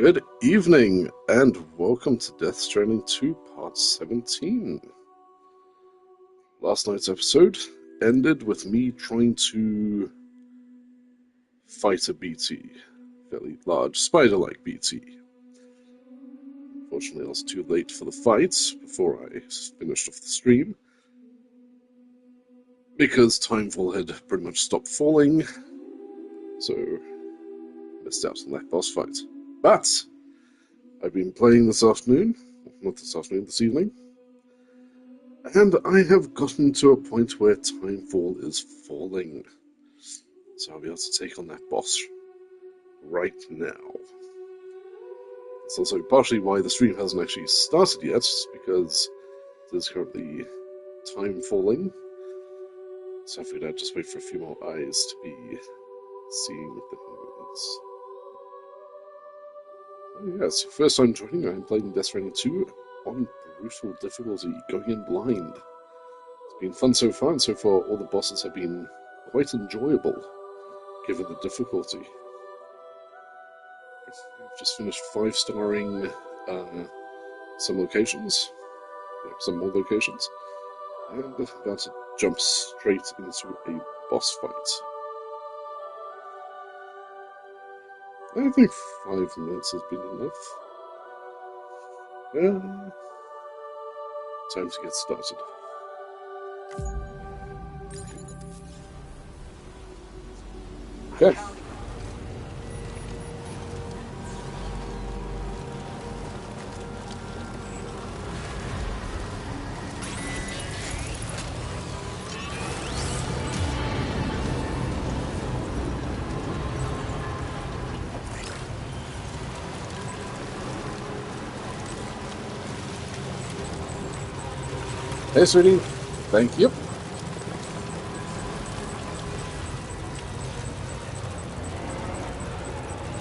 Good evening, and welcome to Death Stranding 2, Part 17. Last night's episode ended with me trying to fight a BT, fairly large spider-like BT. Unfortunately, I was too late for the fight before I finished off the stream, because Timefall had pretty much stopped falling, so missed out on that boss fight. But I've been playing this afternoon, not this afternoon, this evening, and I have gotten to a point where Timefall is falling. So I'll be able to take on that boss right now. It's also partially why the stream hasn't actually started yet, because there's currently time falling. So I figured I'd just wait for a few more eyes to be seeing things. Oh yes, first time joining, I'm playing Death Stranding 2 on brutal difficulty, going in blind. It's been fun so far, and so far all the bosses have been quite enjoyable, given the difficulty. I've just finished 5-starring some locations, some more locations, and I'm about to jump straight into a boss fight. I think 5 minutes has been enough. Time to get started. Okay. Hey, sweetie. Thank you.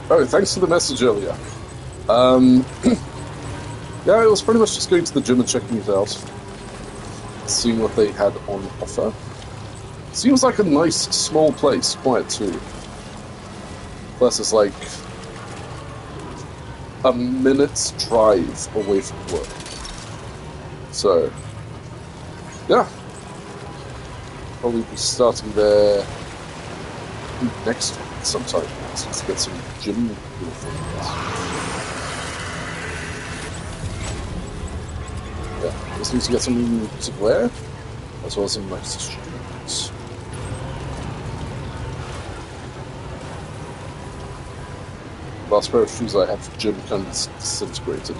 Oh, thanks for the message earlier. Yeah, I was pretty much just going to the gym and checking it out, seeing what they had on offer. Seems like a nice, small place, quiet too. Plus, it's like a minute's drive away from work. So, yeah. Probably be starting there next week sometime to get some gym uniforms. Yeah, just need to get something to wear, as well as some nice shoes. Last pair of shoes I had for gym kind of disintegrated.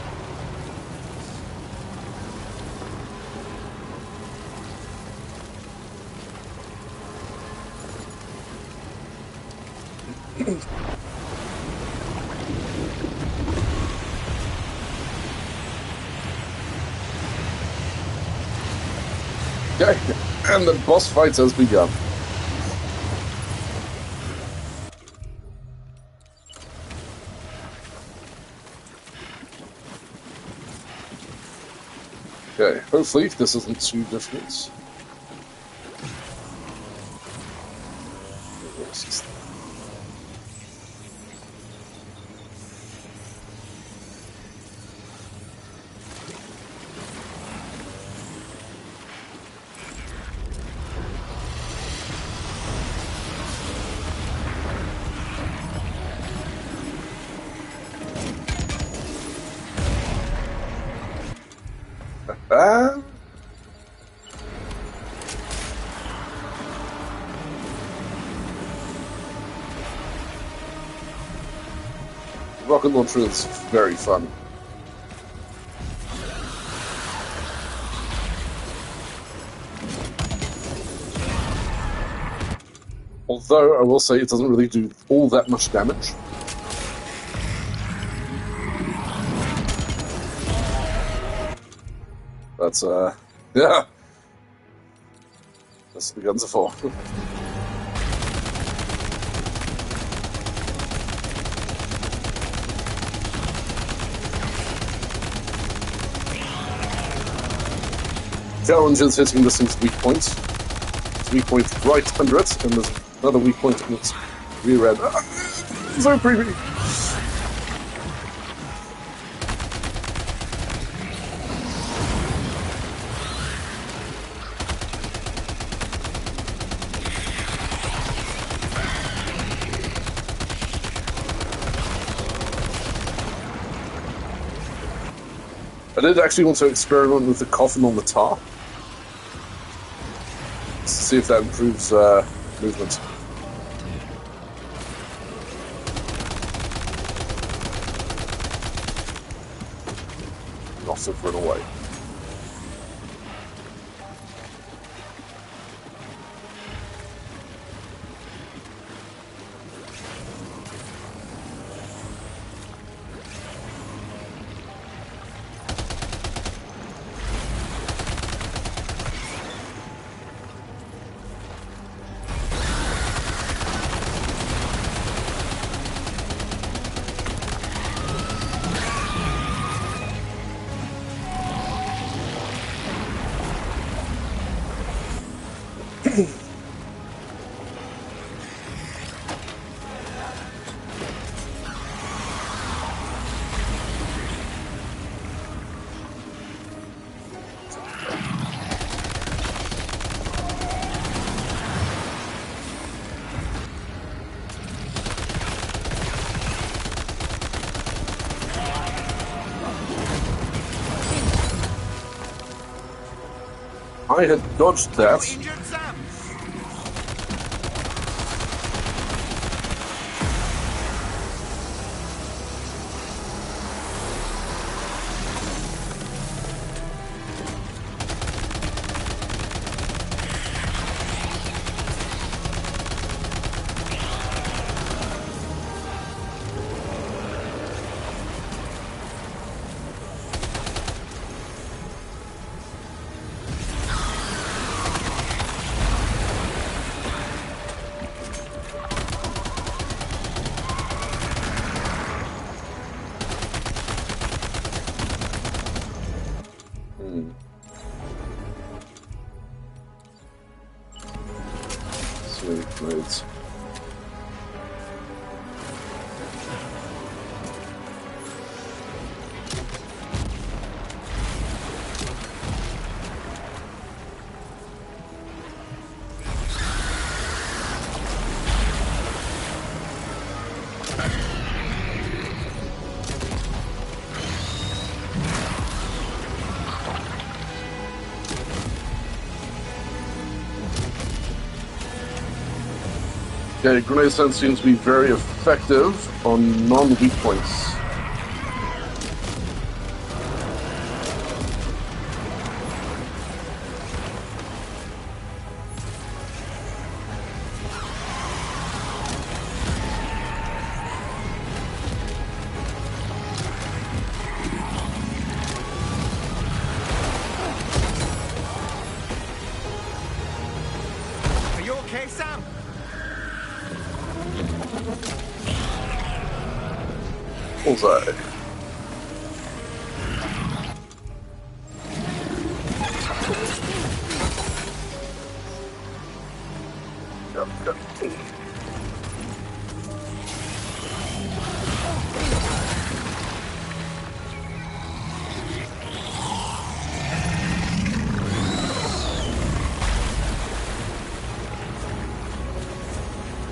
Okay, and the boss fight has begun. Okay, hopefully this isn't too difficult. Rocket launcher is very fun. Although, I will say, it doesn't really do all that much damage. But, yeah. That's what the guns are for. Challenge is hitting this thing's weak point. It's weak point right under it, and there's another weak point in its rear end. So creepy! I did actually want to experiment with the coffin on the top. To see if that improves movement. Not have run away. I had dodged that. Right. Okay, grenade sense seems to be very effective on non-weak points. Are you okay, Sam? Bullseye. Yep.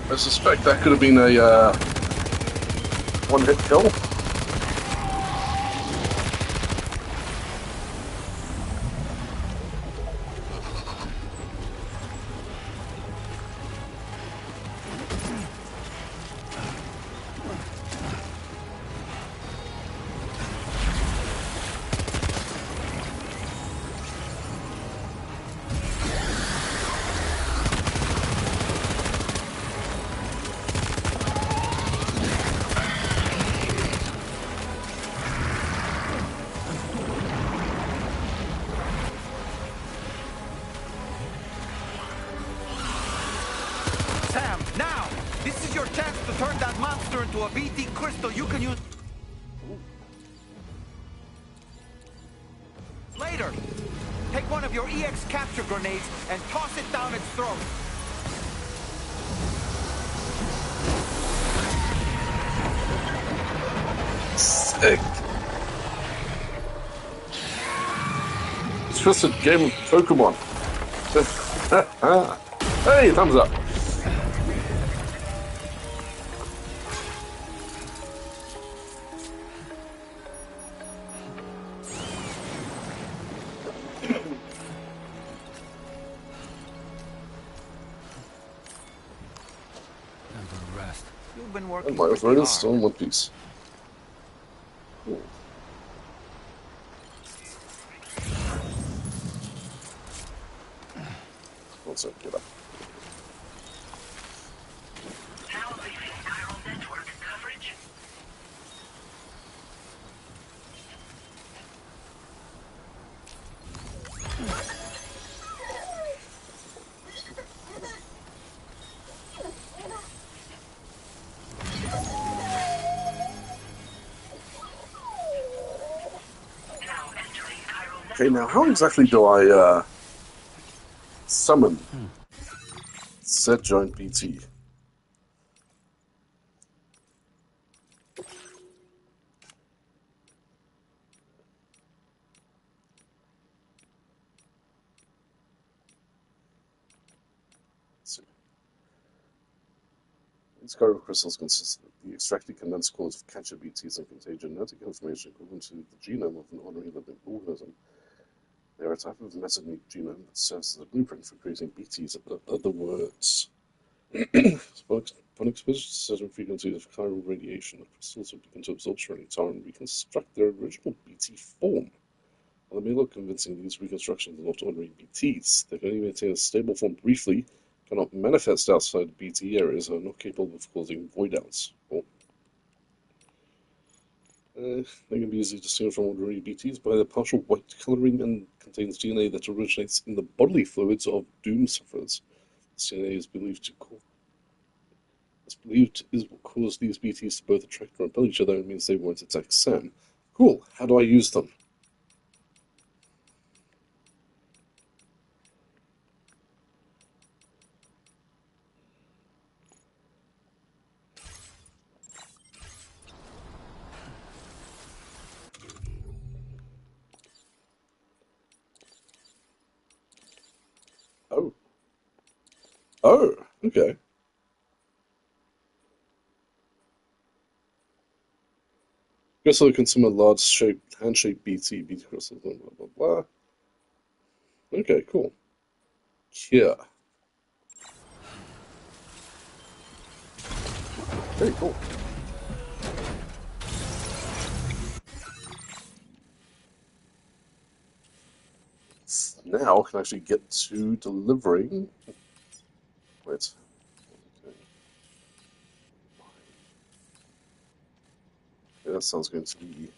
I suspect that could have been a one-hit kill. Sam, now! This is your chance to turn that monster into a BT crystal you can use later. Take one of your EX capture grenades and toss it down its throat. Sick. It's just a game of Pokemon. Hey, thumbs up. been working And my pretty authority is hard. still in one piece. Cool. One second, get up. Now leaving chiral network coverage. Now entering chiral network. Okay, now how exactly do I summon said giant BT? Let's see. These chiral crystals consist of the extracted condensed cores of catcher BTs and contain genetic information equivalent to the genome of an ordinary living organism. They are a type of mesogenic genome that serves as a blueprint for creating BTs, in other words. Upon exposure to certain frequencies of chiral radiation, the crystals will begin to absorb surrounding tar and reconstruct their original BT form. While they may look convincing, these reconstructions are not ordinary BTs. They can only maintain a stable form briefly, cannot manifest outside the BT areas, and are not capable of causing voidouts. They can be easily distinguished from ordinary BTs by their partial white coloring and contains DNA that originates in the bodily fluids of doom sufferers. This DNA is believed is what caused these BTs to both attract and repel each other, and means they won't attack Sam. Cool. How do I use them? Oh. Oh, okay. Crystal can summon a large hand-shaped BT crystals, blah, blah, blah, blah. Okay, cool. Cure. Very cool. Now I can actually get to delivering. Wait. Okay. Yeah, that sounds going to be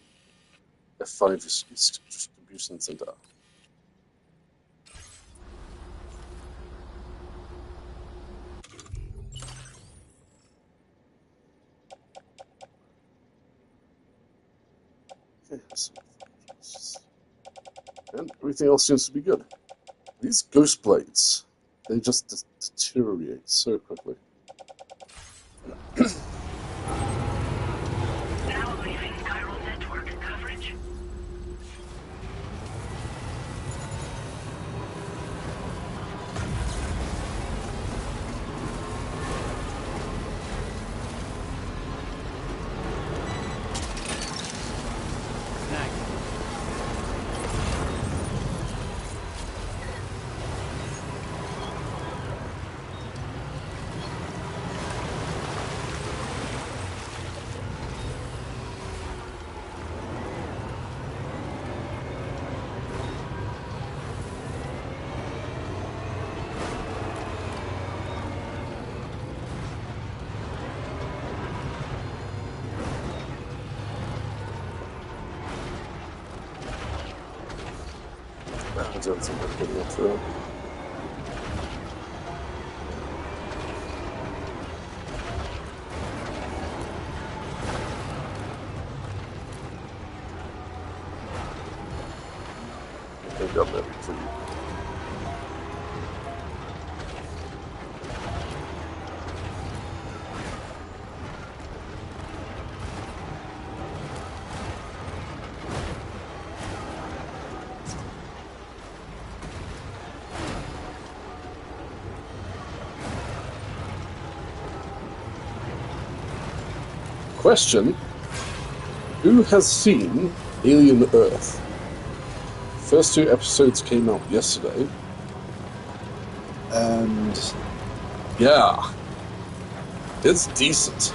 F5 distribution center. Okay, and everything else seems to be good. These ghost blades, they just deteriorate so quickly. Now leaving chiral network coverage. I don't think I'm getting it through. I think I'm ready for you. Question: who has seen Alien Earth? First two episodes came out yesterday, and yeah, it's decent.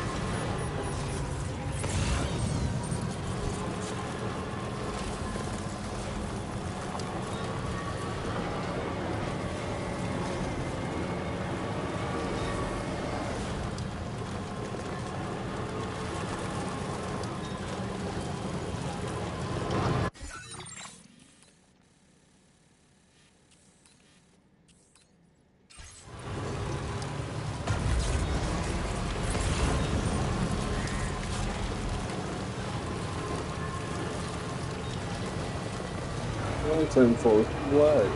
My time for play.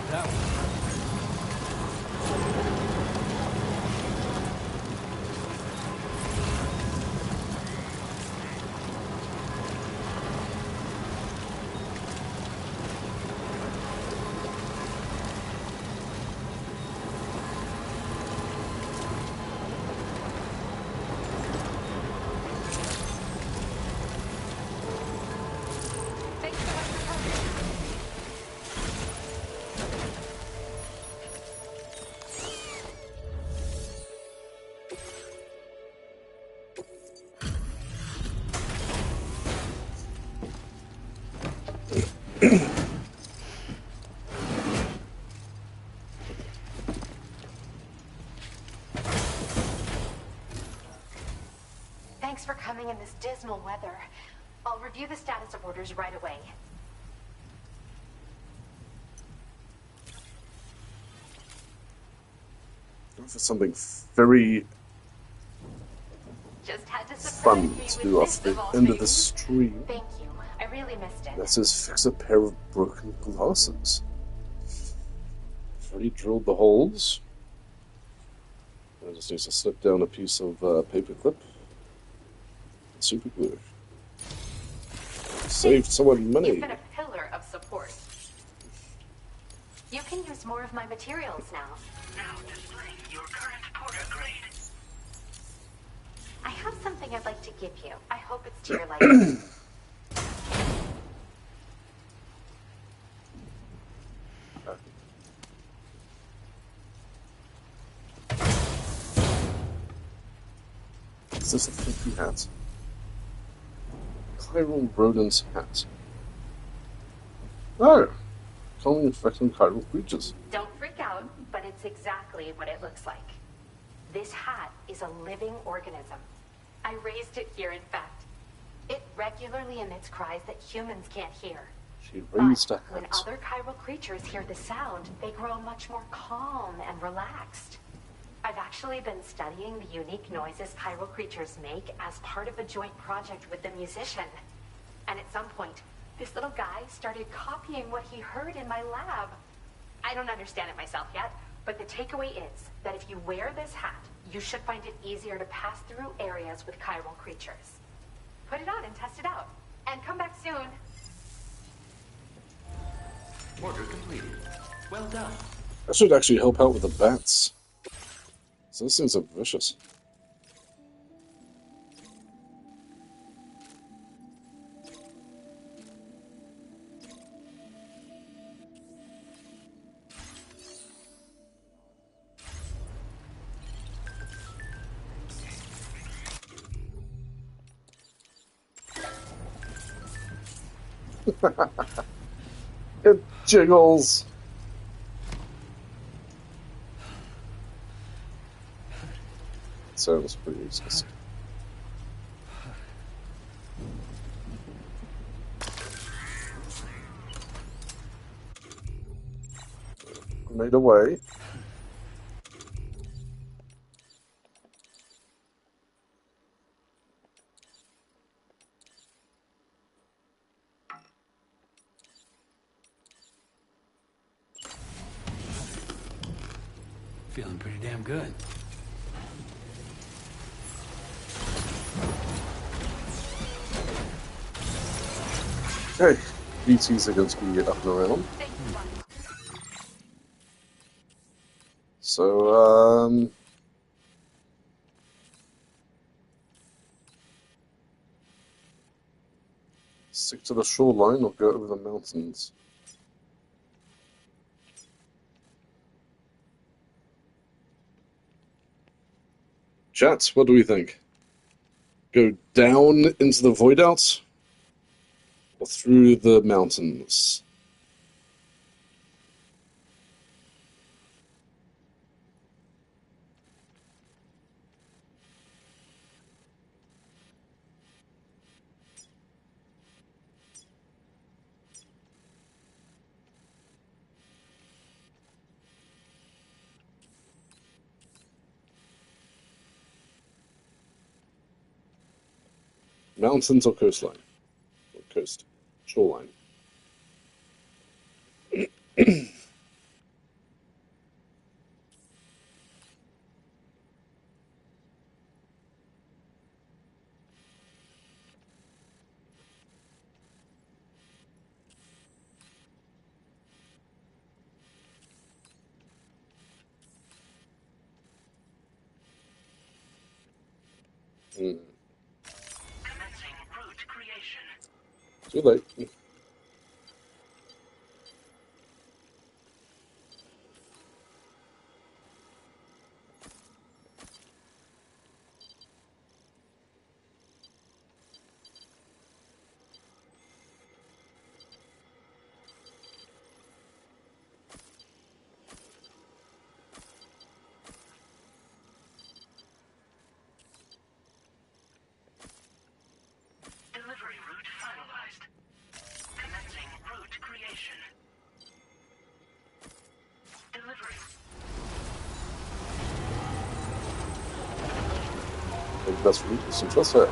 That one. Thanks so much for coming. Thanks for coming in this dismal weather. I'll review the status of orders right away. For something very Just had to surprise fun me to with do this off the of all end of the things. stream. Thank you. I really missed it. That says fix a pair of broken glasses. Already drilled the holes. I just need to slip down a piece of paper clip. Super glue. Saved someone You've money. been a pillar of support. You can use more of my materials now. Now displaying your current porter grade. I have something I'd like to give you. I hope it's to your liking. Is this a funky hat? Chiral rodent's hat. Oh! Calming effect on chiral creatures. Don't freak out, but it's exactly what it looks like. This hat is a living organism. I raised it here, in fact. It regularly emits cries that humans can't hear. She raised a But when hat. other chiral creatures hear the sound, they grow much more calm and relaxed. I've actually been studying the unique noises chiral creatures make as part of a joint project with the musician. And at some point, this little guy started copying what he heard in my lab. I don't understand it myself yet, but the takeaway is that if you wear this hat, you should find it easier to pass through areas with chiral creatures. Put it on and test it out. And come back soon. Order completed. Well done. That should actually help out with the bats. So those things are vicious. It jiggles. Sounds pretty exhausting. Made away. Feeling pretty damn good. Okay, BTs are going to be up and around. Thank you, Bunny. So, stick to the shoreline or go over the mountains. Chat, what do we think? Go down into the void out or through the mountains? Mountains or coastline? Or coast. Shoreline. Commencing route creation. Too late. Delivery route finalized. Commencing route creation. Delivery. The best route is Central Set.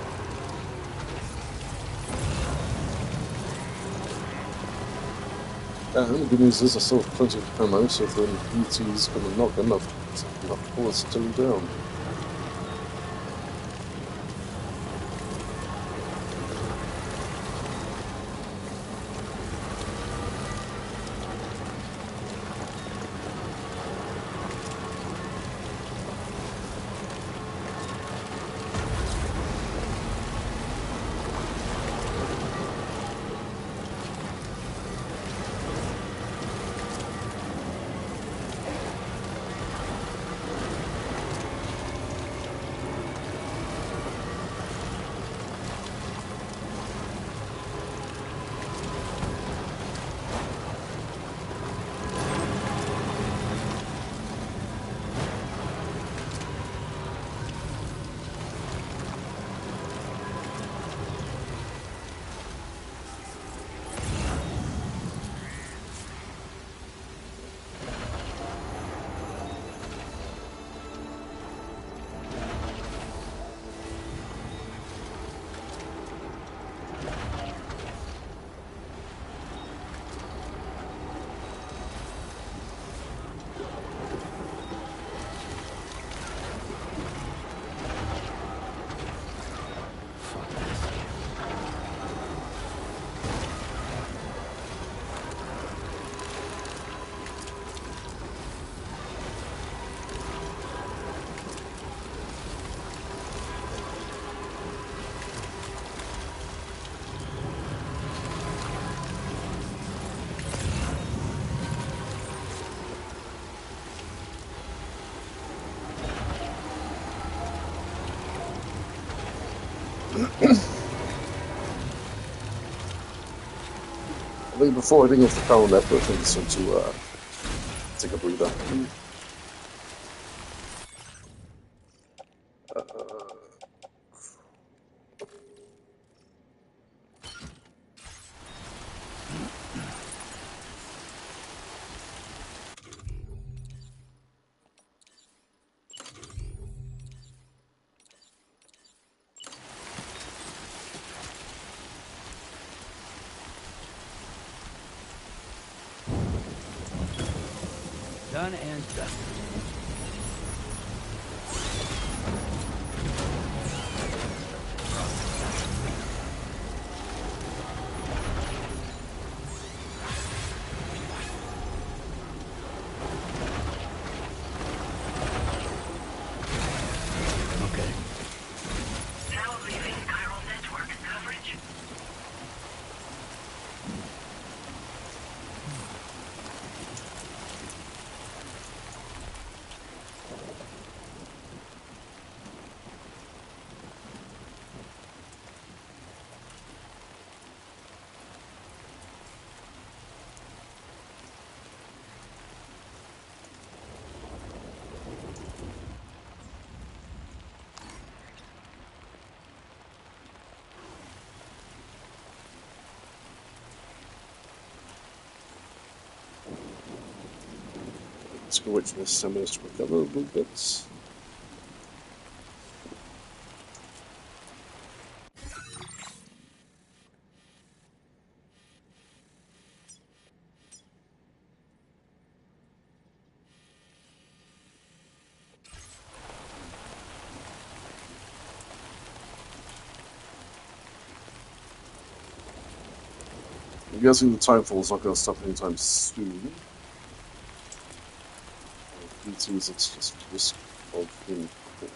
And the good news is I still have plenty of ammo, so if the BT is going to knock enough bullets to take him down. I think before heading off the power network, I think it's time to take a breather. Done and dusted. Okay. Now leaving chiral network coverage. Let's go wait for the semis to recover a little bit. I'm guessing the timefall's not going to stop anytime soon. It seems it's just risk of being caught.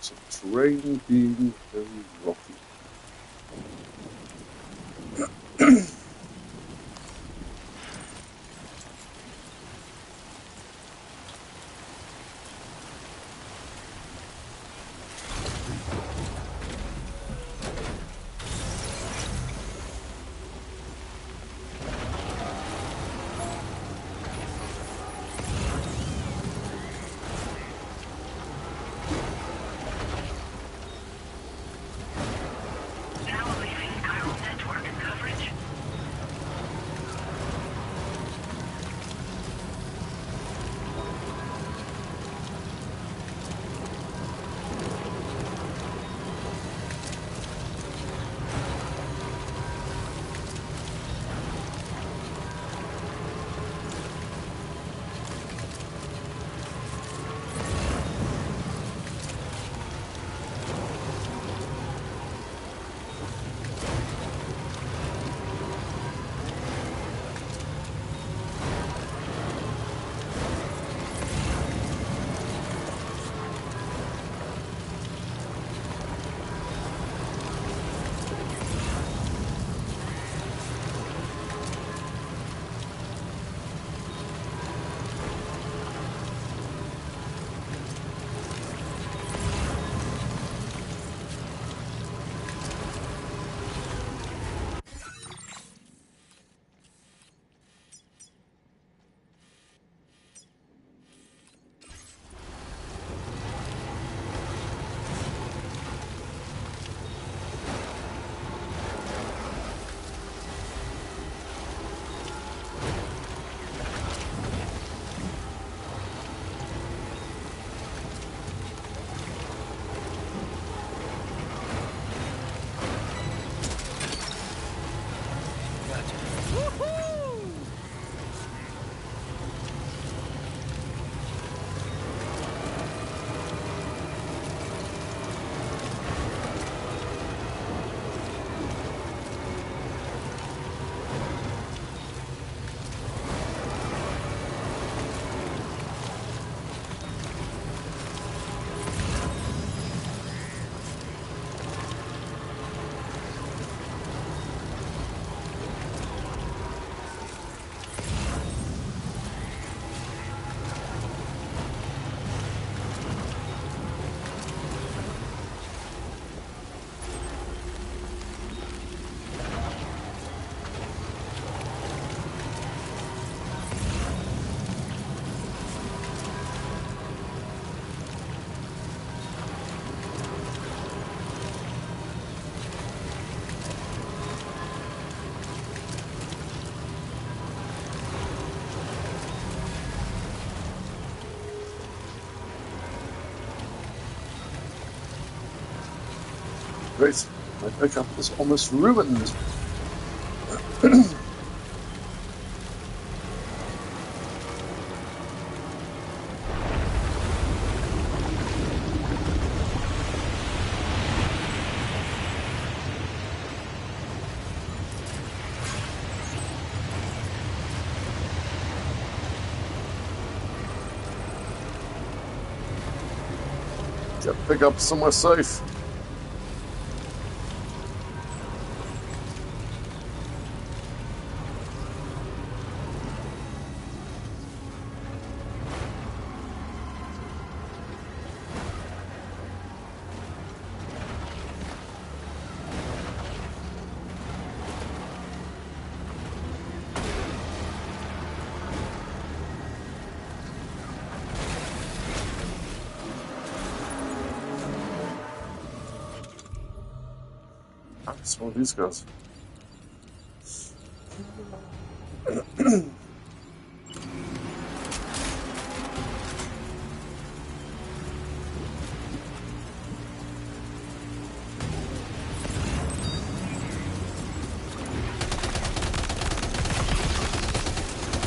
So the terrain being very rocky. Now leaving chiral network coverage. Great. My pickup is almost ruined. Get pickup somewhere safe. It's one of these guys.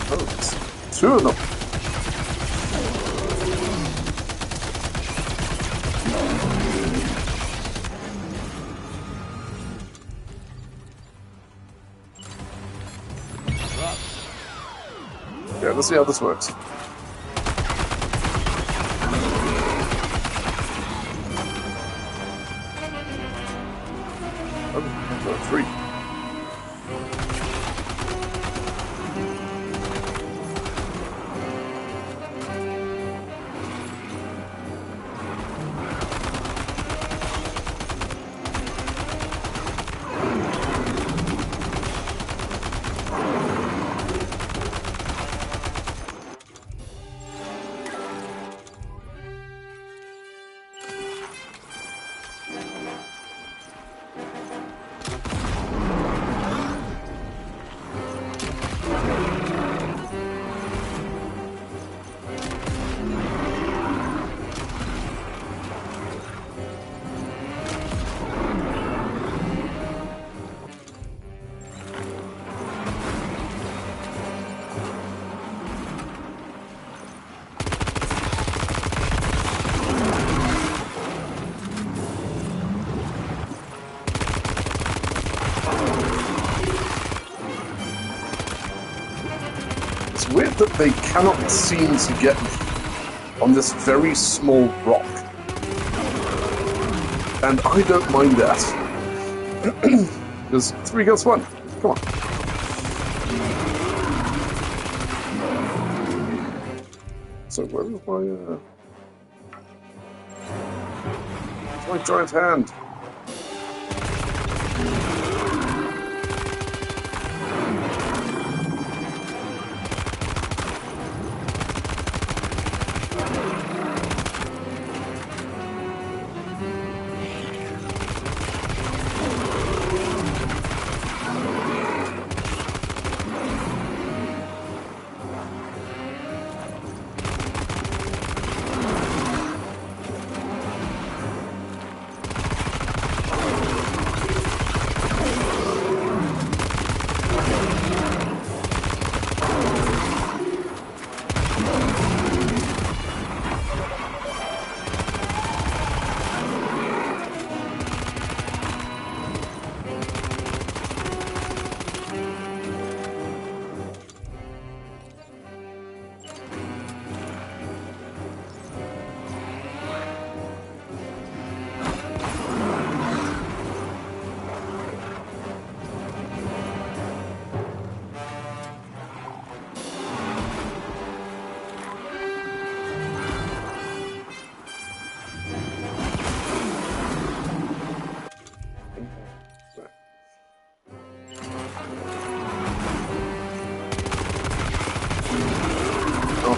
Oh, it's two of them. let's see how this works. Oh, 3. It's weird that they cannot seem to get on this very small rock. And I don't mind that. Because 3 against 1. Come on. So where is my giant hand?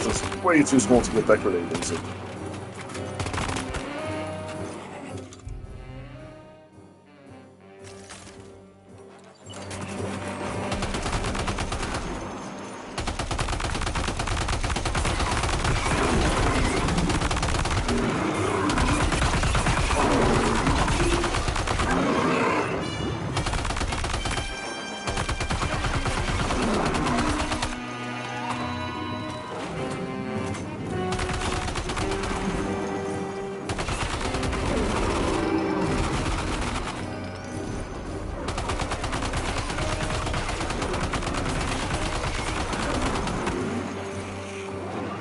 It's way too small to get that grenade into.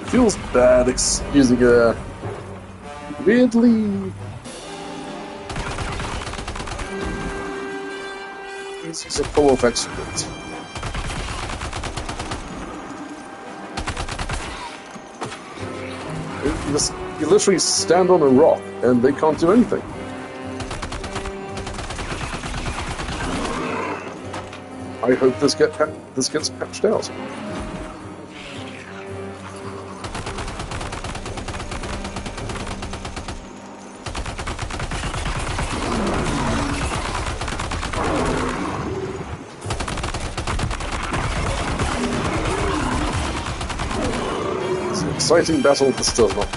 Feels bad excusing a weirdly species of full of excrement. You literally stand on a rock and they can't do anything. I hope this gets patched out. Exciting battle, but still not.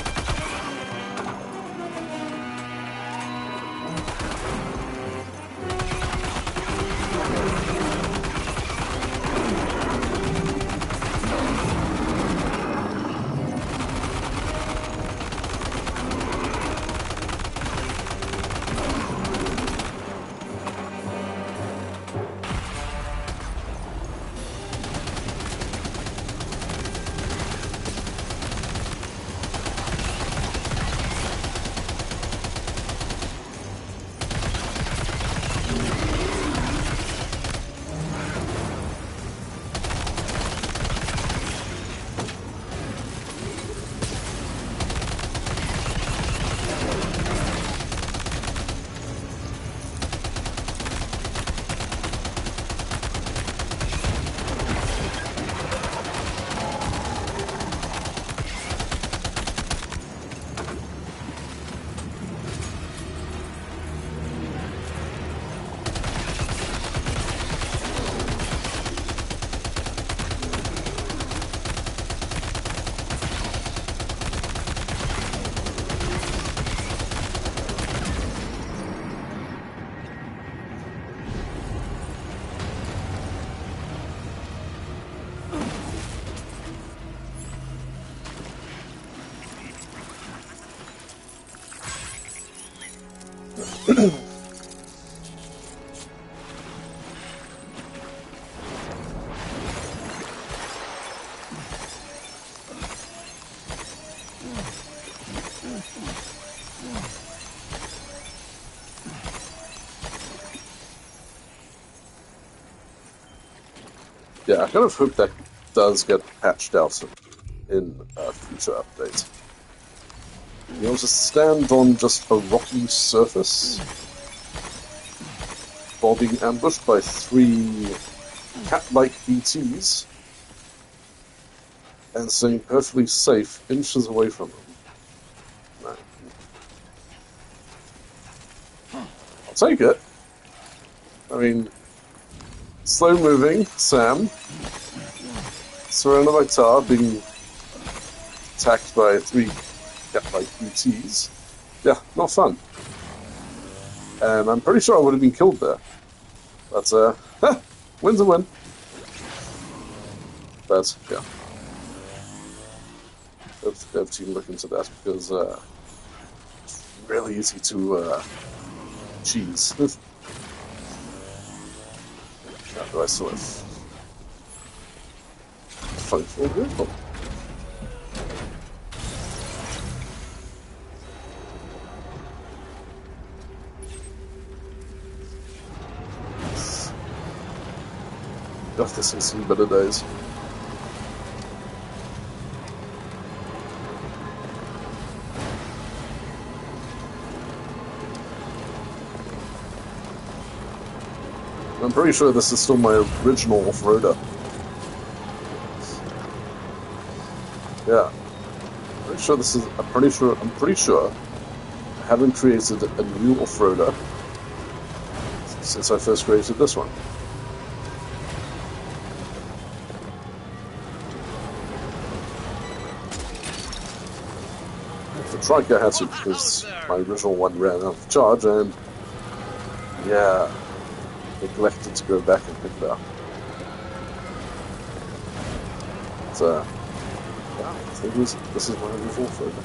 Yeah, I kind of hope that does get patched out in a future update. You know, to stand on just a rocky surface while being ambushed by 3 cat-like BTs and staying perfectly safe inches away from them. No. I'll take it. I mean, slow-moving Sam, surrounded by tar, being attacked by 3 cat-like BTs. Yeah, not fun. And I'm pretty sure I would have been killed there. But, win's a win. But, yeah. Dev team look into that because, it's really easy to, cheese. How do I still have functional vehicle? Got this in some better days. I'm pretty sure this is still my original off-roader. Yeah. I'm pretty sure I haven't created a new off-roader since I first created this one. The trike I had to because my original one ran out of charge and yeah, neglected to go back and pick it up. So yeah, I think this is my new off-roader.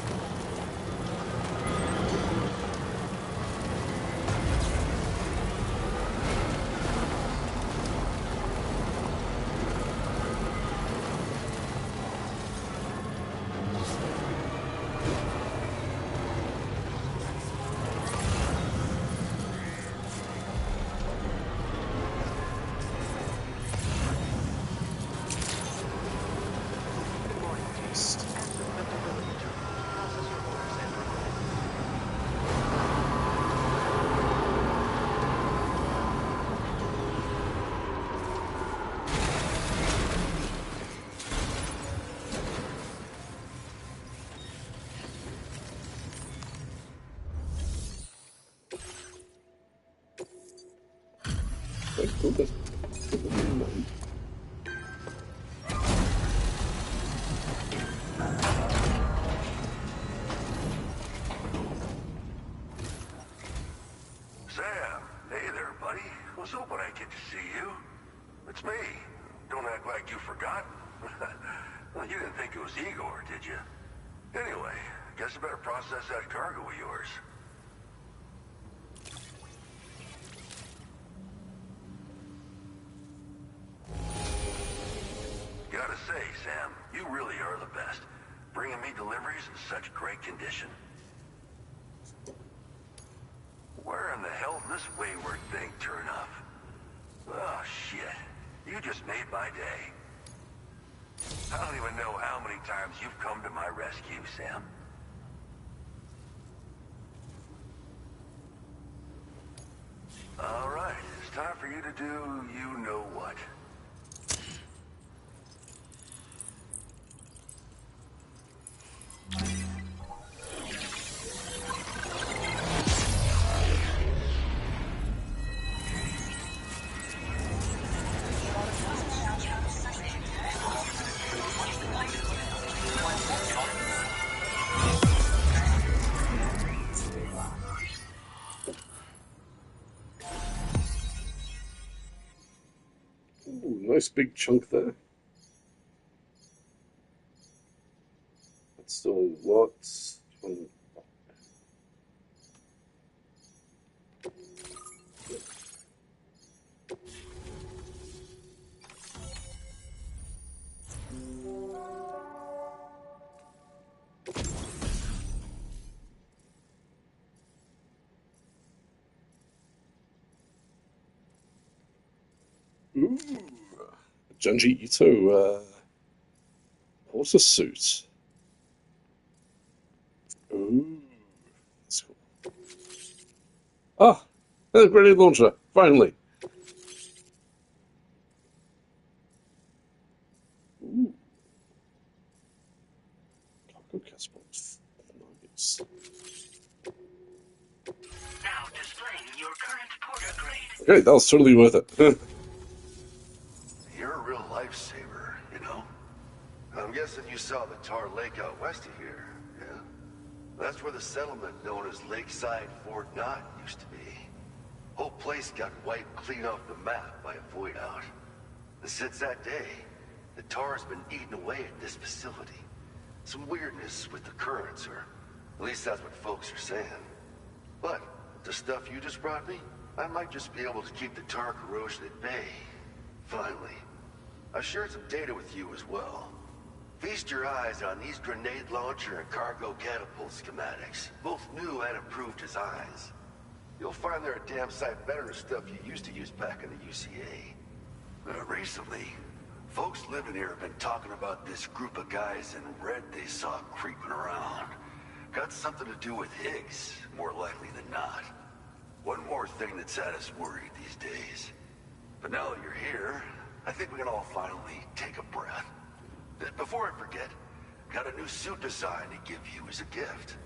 Sam, hey there, buddy. Was hoping I'd get to see you. It's me. Don't act like you forgot. Well, you didn't think it was Igor, did you? Anyway, guess I better process that cargo of yours. Gotta say, Sam, you really are the best. Bringing me deliveries in such great condition. Where in the hell did this wayward thing turn up? Oh, shit. You just made my day. I don't even know how many times you've come to my rescue, Sam. All right, it's time for you to do you-know-what. Ooh, nice big chunk there. That's still lots. Ooh, Junji Ito water suit. Ooh, that's cool. Ah, a grenade launcher, finally. Ooh, cargo catapult. Nice. Now displaying your current porter grade. Okay, that was totally worth it. You're a real lifesaver, you know? I'm guessing you saw the Tar Lake out west of here, yeah? That's where the settlement known as Lakeside Fort Knott used to be. Whole place got wiped clean off the map by a void out. And since that day, the tar's been eating away at this facility. Some weirdness with the currents, or at least that's what folks are saying. But the stuff you just brought me, I might just be able to keep the tar corrosion at bay. Finally. I shared some data with you as well. Feast your eyes on these grenade launcher and cargo catapult schematics, both new and improved designs. You'll find they're a damn sight better than stuff you used to use back in the UCA. Recently, folks living here have been talking about this group of guys in red they saw creeping around. Got something to do with Higgs, more likely than not. One more thing that's had us worried these days. But now that you're here, I think we can all finally take a breath. Before I forget, got a new suit design to give you as a gift.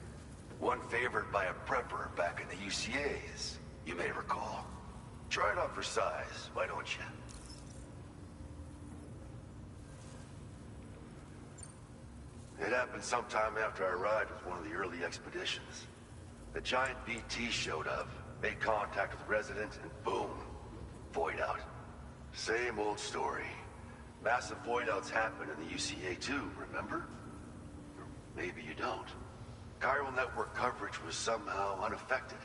One favored by a prepper back in the UCAs, you may recall. Try it on for size, why don't you? It happened sometime after I arrived with one of the early expeditions. The giant BT showed up, made contact with residents, and boom, void out. Same old story. Massive void outs happen in the UCA too, remember? Or maybe you don't. Chiral network coverage was somehow unaffected.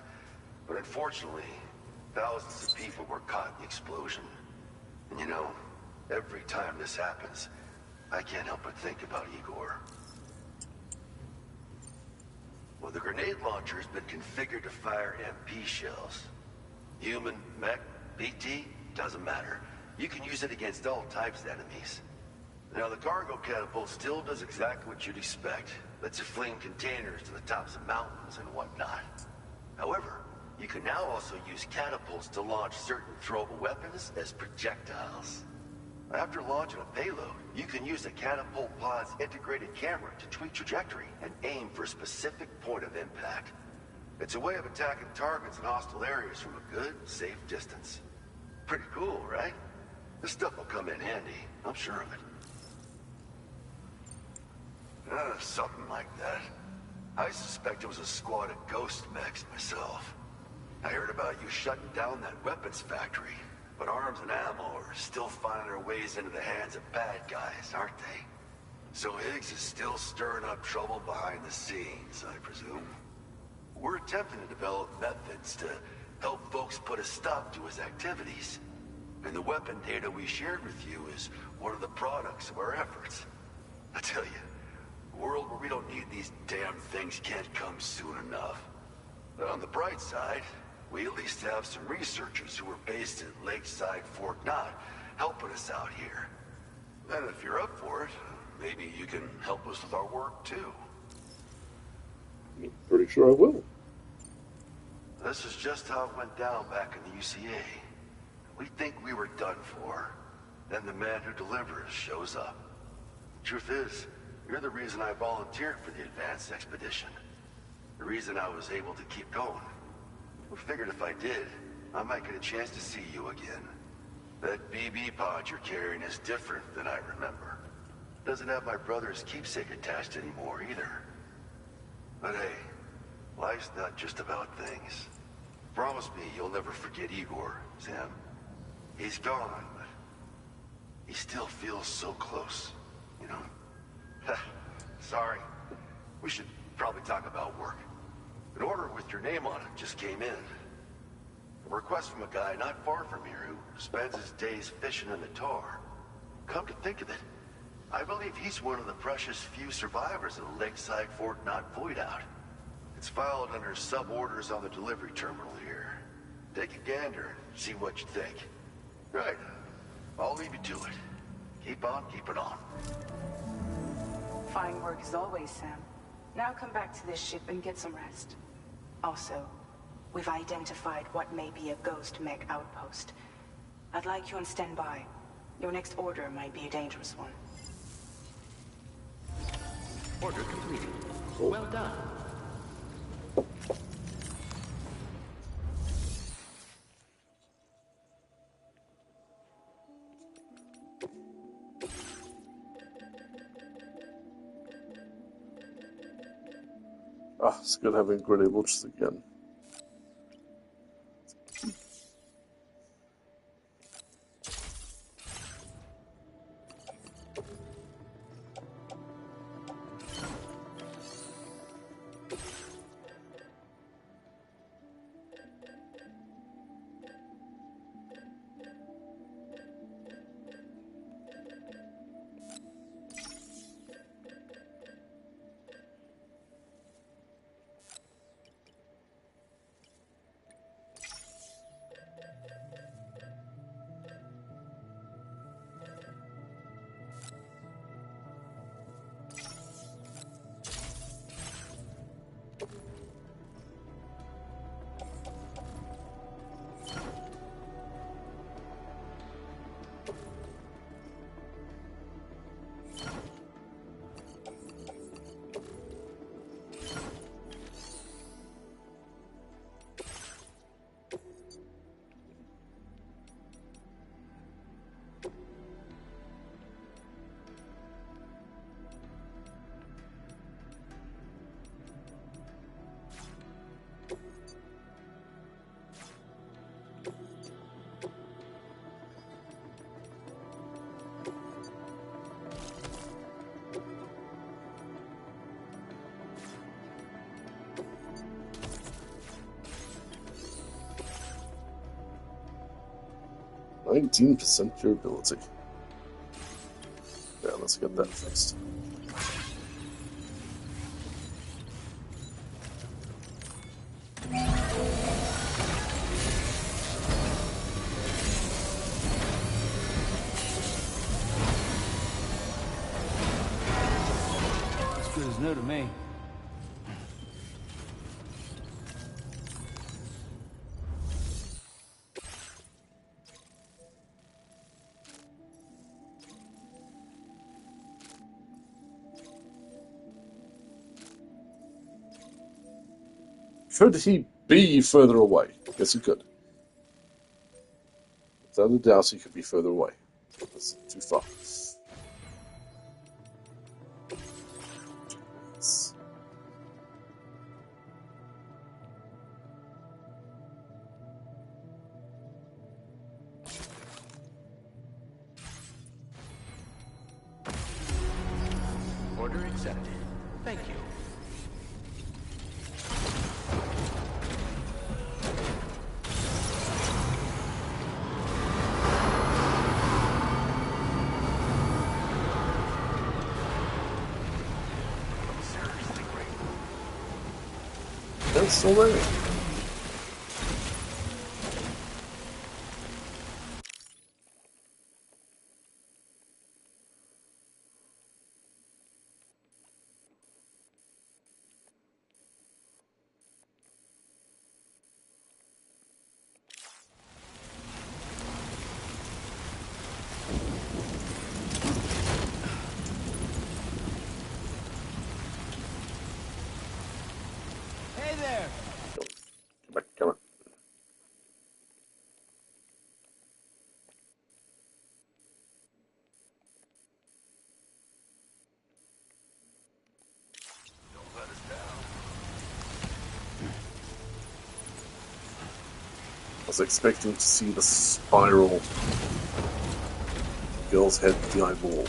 But unfortunately, thousands of people were caught in the explosion. And you know, every time this happens, I can't help but think about Igor. Well, the grenade launcher has been configured to fire MP shells. Human, mech, BT, doesn't matter. You can use it against all types of enemies. Now, the cargo catapult still does exactly what you'd expect. Lets you fling containers to the tops of mountains and whatnot. However, you can now also use catapults to launch certain throwable weapons as projectiles. After launching a payload, you can use a catapult pod's integrated camera to tweak trajectory and aim for a specific point of impact. It's a way of attacking targets in hostile areas from a good, safe distance. Pretty cool, right? This stuff will come in handy, I'm sure of it. Something like that. I suspect it was a squad of ghost mechs myself. I heard about you shutting down that weapons factory, but arms and ammo are still finding their ways into the hands of bad guys, aren't they? So Higgs is still stirring up trouble behind the scenes, I presume. We're attempting to develop methods to help folks put a stop to his activities. And the weapon data we shared with you is one of the products of our efforts. I tell you, a world where we don't need these damn things can't come soon enough. But on the bright side, we at least have some researchers who are based at Lakeside Fort Knott helping us out here. And if you're up for it, maybe you can help us with our work too. I'm pretty sure I will. This is just how it went down back in the UCA. We think we were done for. Then the man who delivers shows up. Truth is, you're the reason I volunteered for the advanced expedition. The reason I was able to keep going. We figured if I did, I might get a chance to see you again. That BB pod you're carrying is different than I remember. Doesn't have my brother's keepsake attached anymore either. But hey, life's not just about things. Promise me you'll never forget Igor, Sam. He's gone, but he still feels so close, you know? Sorry. We should probably talk about work. An order with your name on it just came in. A request from a guy not far from here who spends his days fishing in the tar. Come to think of it, I believe he's one of the precious few survivors of the Lakeside Fort Knott void out. It's filed under sub-orders on the delivery terminal here. Take a gander and see what you think. Right. I'll leave you to it. Keep on keeping on. Fine work as always, Sam. Now come back to this ship and get some rest. Also, we've identified what may be a ghost mech outpost. I'd like you on standby. Your next order might be a dangerous one. Order completed. Well done. Ah, it's good having grenade launchers again. %, durability. Yeah, let's get that fixed. As good as new to me. Could he be further away? Yes, he could. Without a doubt, he could be further away. That's too far. Yes. Order accepted. Thank you. Seriously grateful. That's still there. Hey there! Come on, come on. Don't let us down. I was expecting to see the spiral girl's head with the eyeball.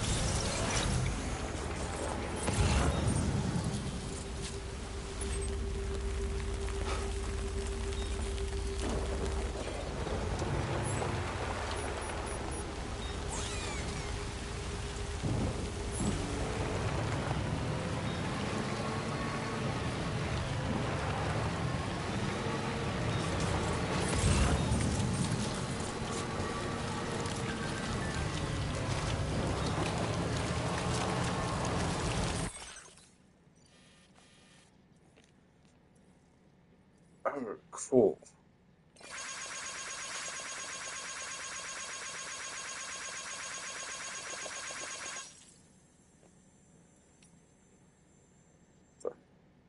Oh, cool.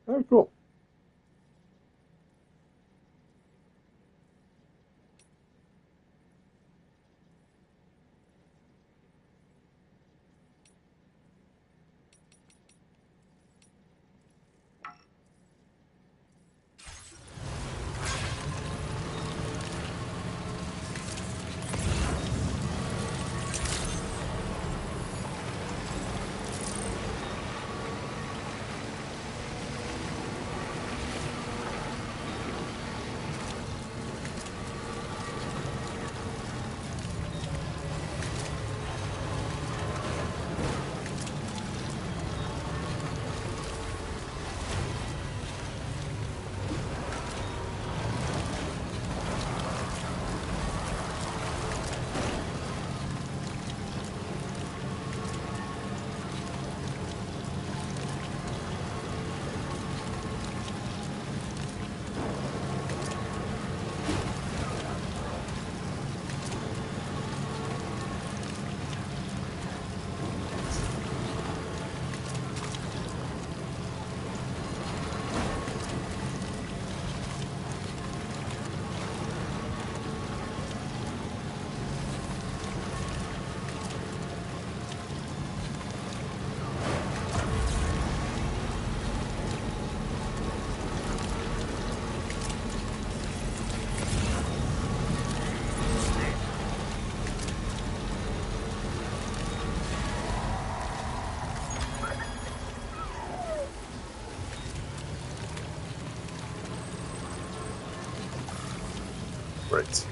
Oh, cool. Right.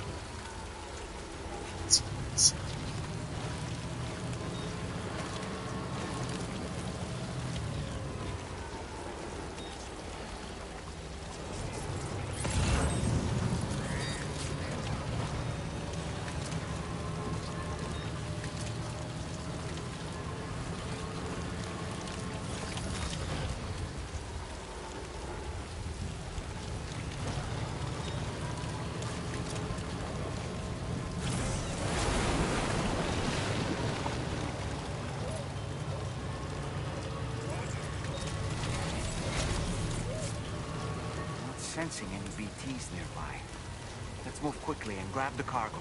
Not sensing any BTs nearby. Let's move quickly and grab the cargo.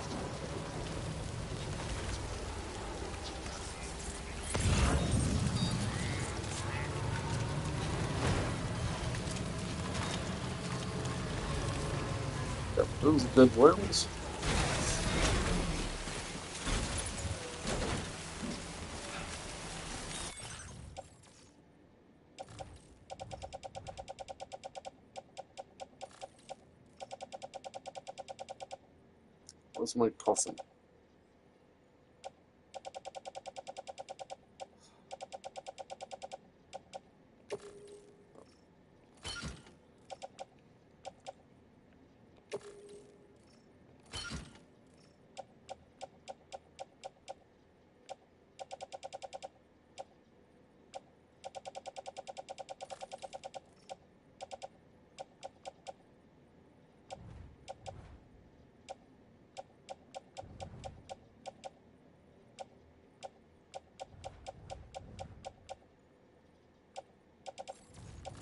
Yep, those are dead whales. Where's my coffin?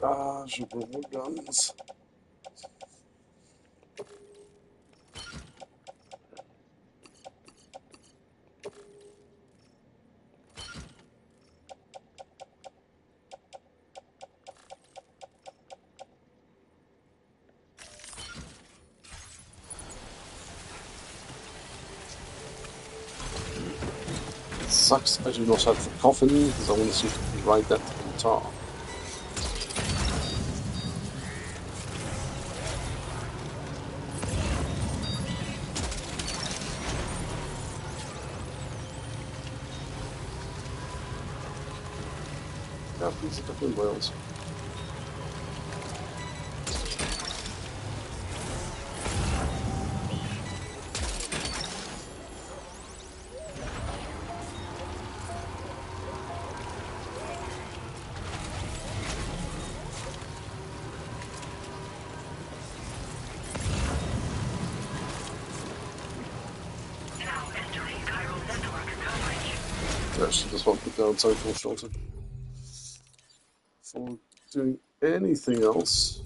Ah, should bring more guns. Sucks I do not have the coffin because I want to see if I can ride that to the guitar. Yeah, these are definitely whales. actually just want to put down total shelter. For doing anything else.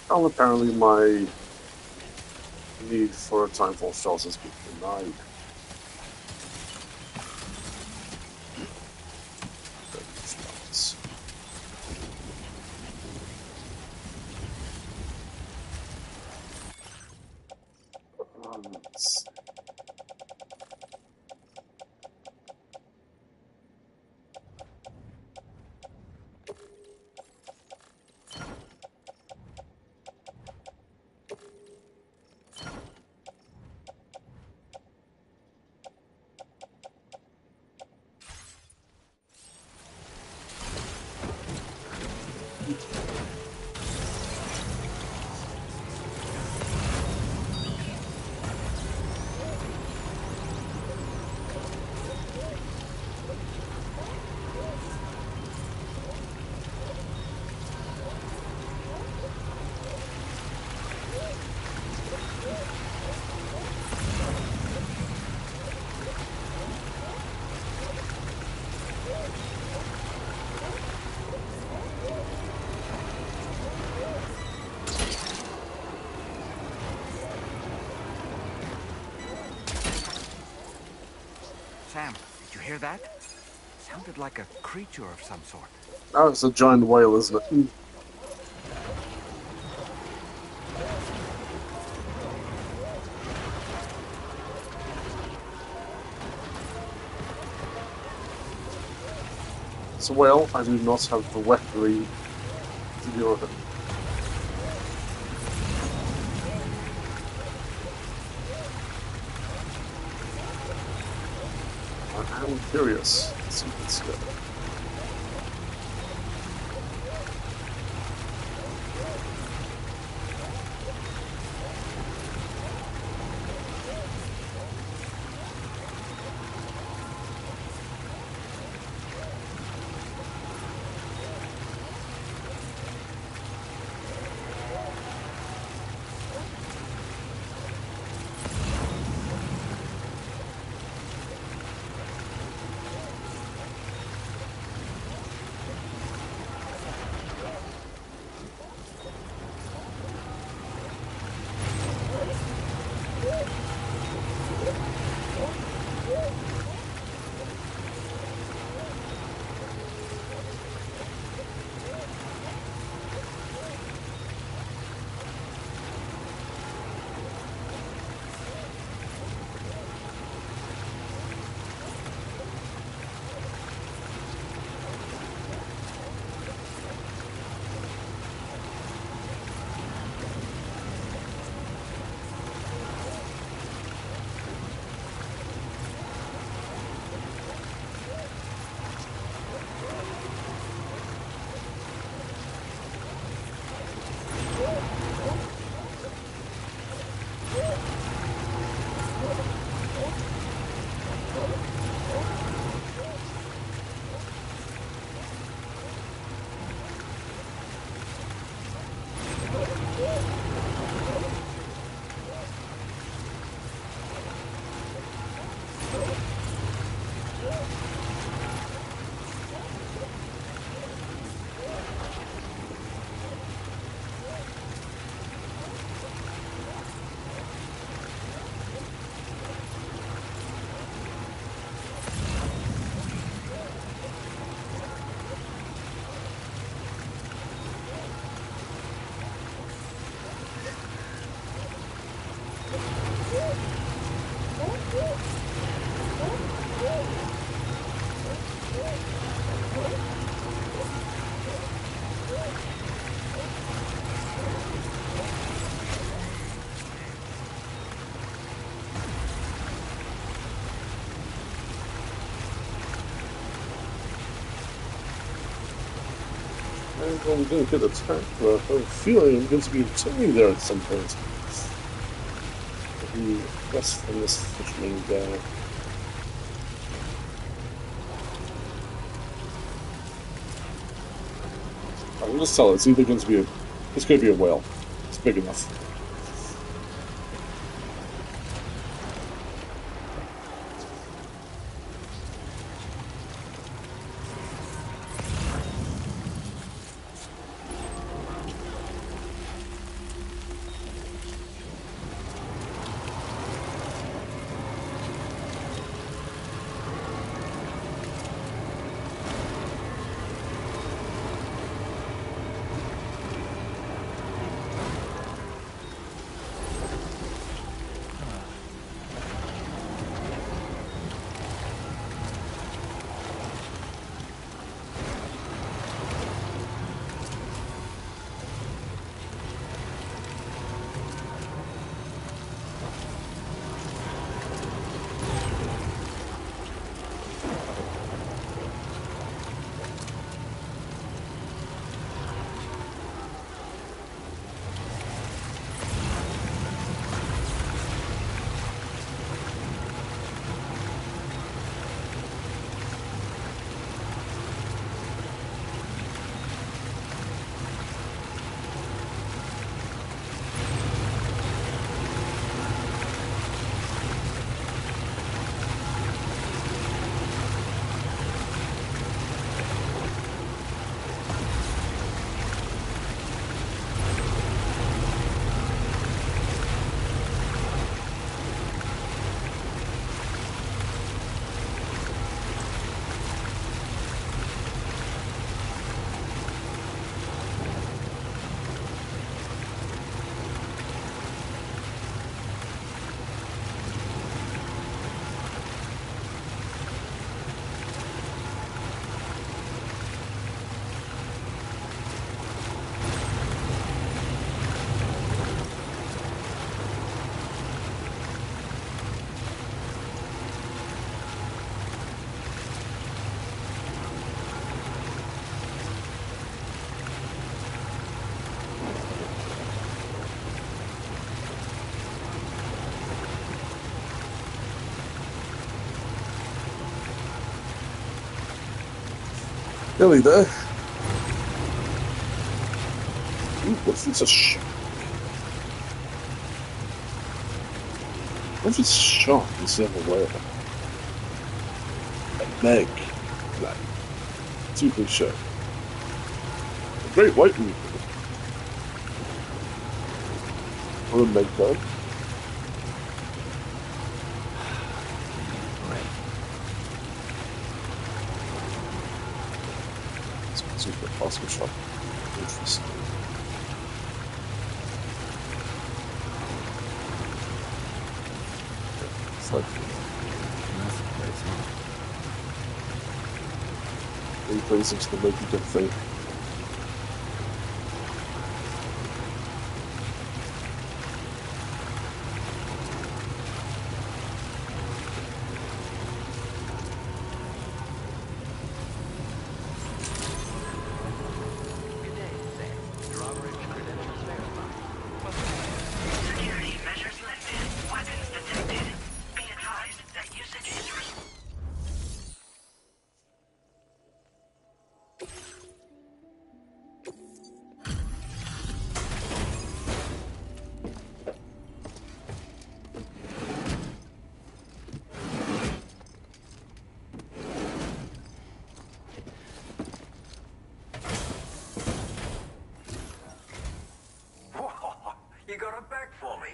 Well, apparently my need for a timefall shelter has been denied. Sam, did you hear that? Sounded like a creature of some sort. Oh, it's a giant whale, isn't it? It's a whale. I do not have the weaponry to deal with it. I'm curious. Let's see what's good. I'm going to get attacked, but I have a feeling I'm going to be attacking there at some point. Maybe less than this fisherman guy. I can just tell it's either going to be it's going to be a whale. It's big enough. Nearly there. Ooh, what if it's a what if it's a shark instead of a whale? A meg. Like, too cliche. A great white one. Or a meg card. Super possible shot. Interesting. It's like he plays into the Moby Dick thing. Security measures lifted. Weapons detected. Be advised that usage is You got it back for me.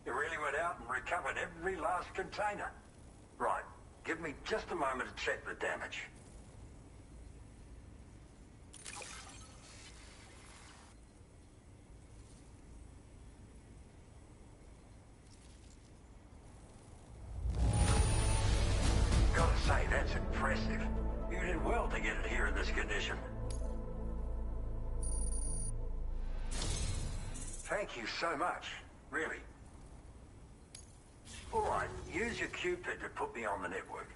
You really went out and recovered every last container. Right. Give me just a moment to check the damage. Gotta say, that's impressive. You did well to get it here in this condition. Thank you so much. Really. All right, use your Cupid to put me on the network.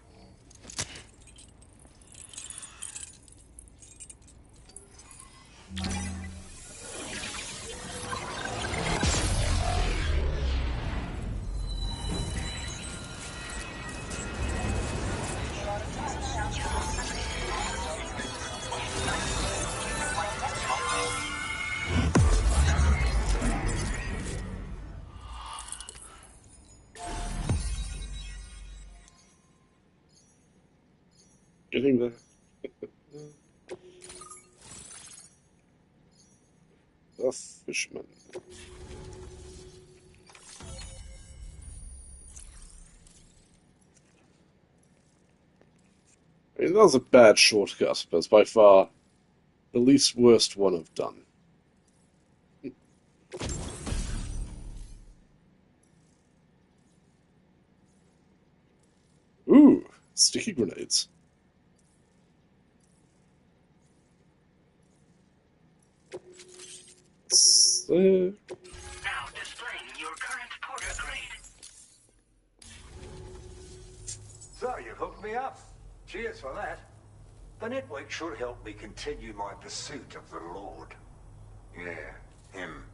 Getting there. The Fishman. I mean, that was a bad shortcut, but it's by far the least worst one I've done. Ooh, sticky grenades. Now displaying your current porter grade. So you hooked me up. Cheers for that. The network should help me continue my pursuit of the Lord. Yeah, him.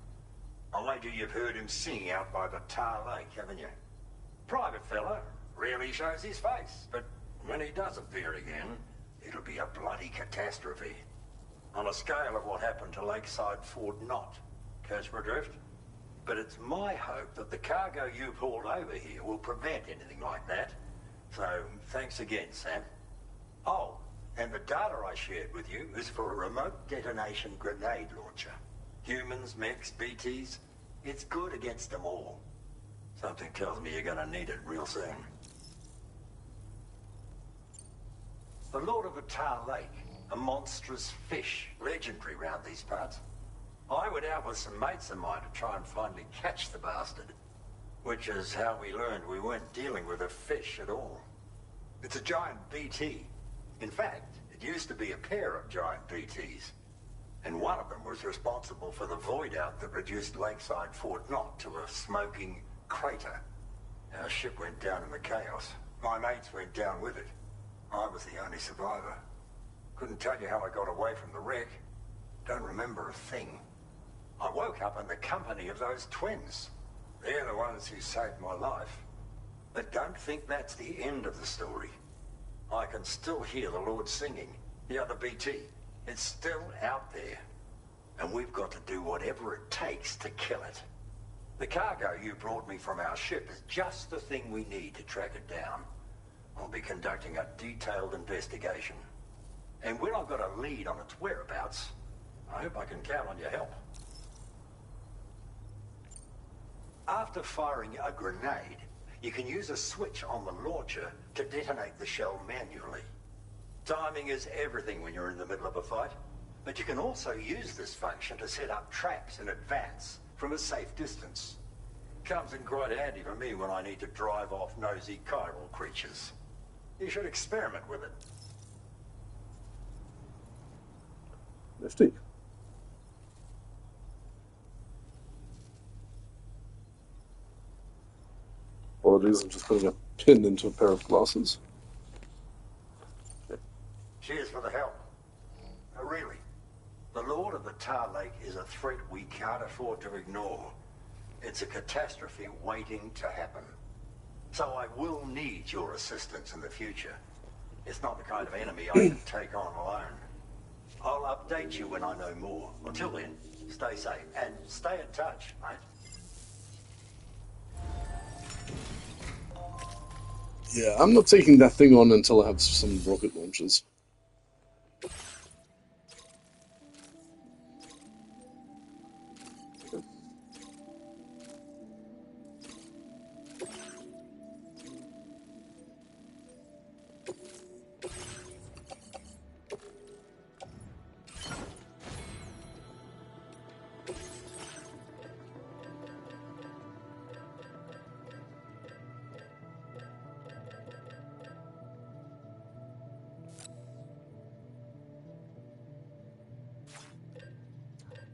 I wager you've heard him sing out by the Tar Lake, haven't you? Private fella, rarely shows his face, but when he does appear again, it'll be a bloody catastrophe. On a scale of what happened to Lakeside Fort Knott. Catch my drift? But it's my hope that the cargo you pulled over here will prevent anything like that. So, thanks again, Sam. Oh, and the data I shared with you is for a remote detonation grenade launcher. Humans, mechs, BTs, it's good against them all. Something tells me you're gonna need it real soon. The Lord of the Tar Lake, a monstrous fish, legendary round these parts. I went out with some mates of mine to try and finally catch the bastard. Which is how we learned we weren't dealing with a fish at all. It's a giant BT. In fact, it used to be a pair of giant BTs. And one of them was responsible for the void out that reduced Lakeside Fort Knott to a smoking crater. Our ship went down in the chaos. My mates went down with it. I was the only survivor. Couldn't tell you how I got away from the wreck. Don't remember a thing. I woke up in the company of those twins. They're the ones who saved my life. But don't think that's the end of the story. I can still hear the Lord singing, the other BT. It's still out there. And we've got to do whatever it takes to kill it. The cargo you brought me from our ship is just the thing we need to track it down. I'll be conducting a detailed investigation. And when I've got a lead on its whereabouts, I hope I can count on your help. After firing a grenade, you can use a switch on the launcher to detonate the shell manually. Timing is everything when you're in the middle of a fight, but you can also use this function to set up traps in advance from a safe distance. Comes in quite handy for me when I need to drive off nosy chiral creatures. You should experiment with it. Nifty. Apologies, I'm just putting a pin into a pair of glasses. Cheers for the help. Really, the Lord of the Tar Lake is a threat we can't afford to ignore. It's a catastrophe waiting to happen. So I will need your assistance in the future. It's not the kind of enemy I can take on alone. I'll update you when I know more. Until then, stay safe and stay in touch, mate. Yeah, I'm not taking that thing on until I have some rocket launchers.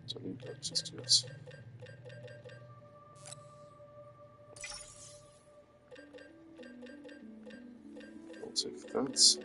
So I need access to this. I'll take that.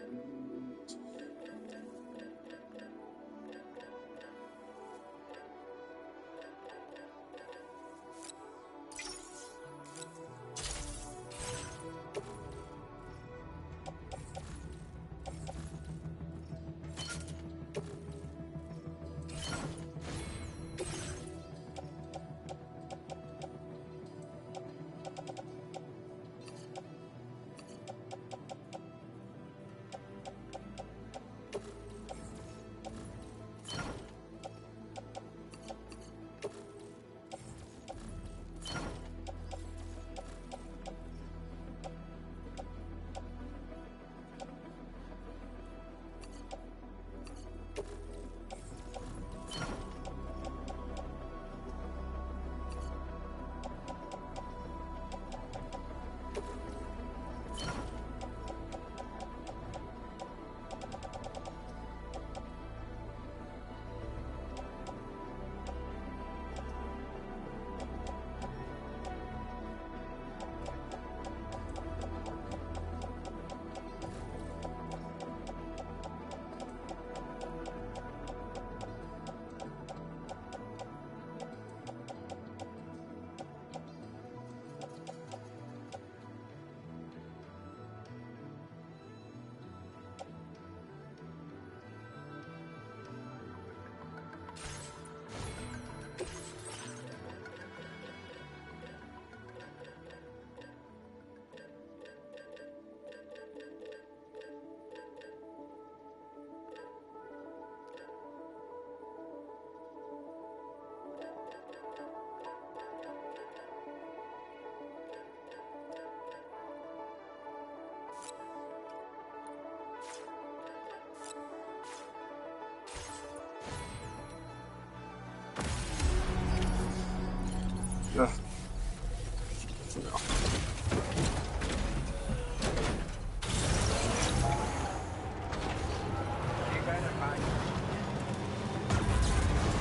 For now.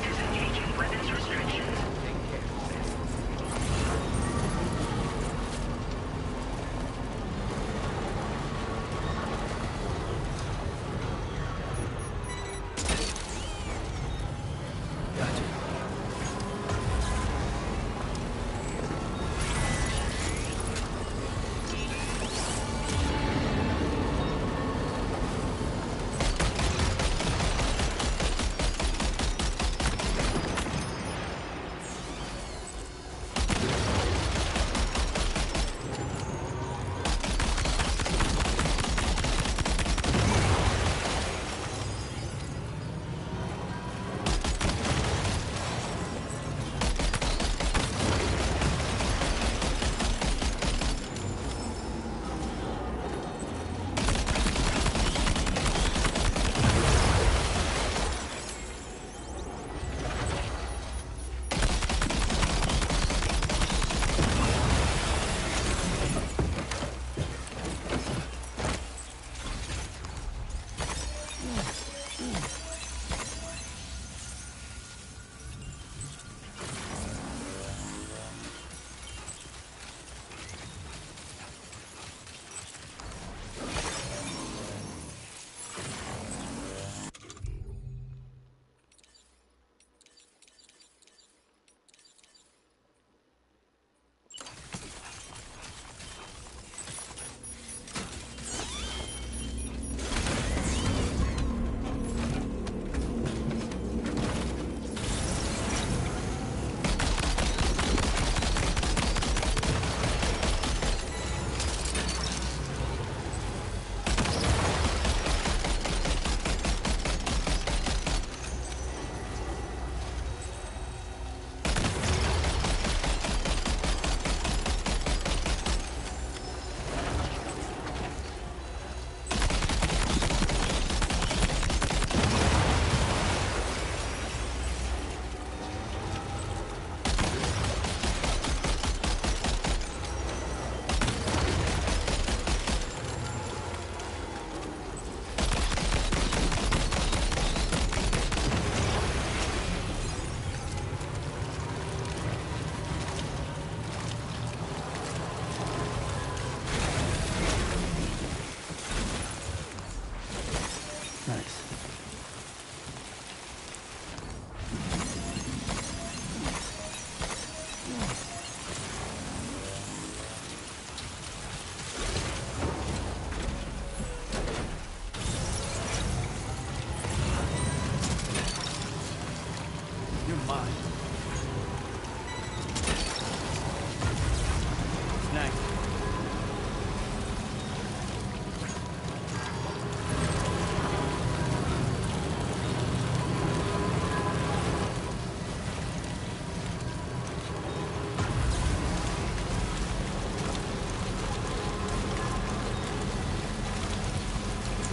Disengaging weapons restrictions.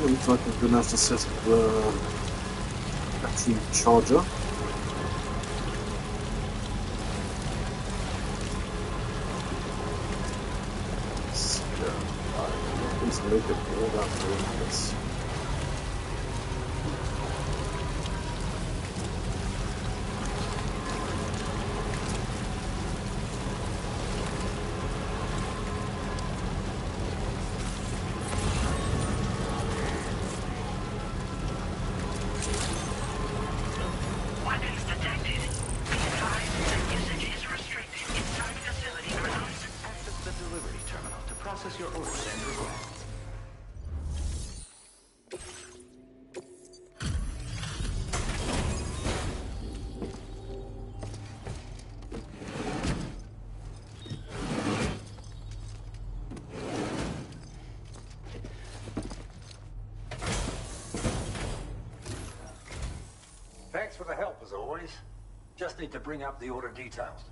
Looks like we're going to have to set up the battery charger. At least make it all that way, yes. Weapons detected. Be advised that usage is restricted inside facility grounds. Access the delivery terminal to process your orders and requests. Thanks for the help, as always. Just need to bring up the order details.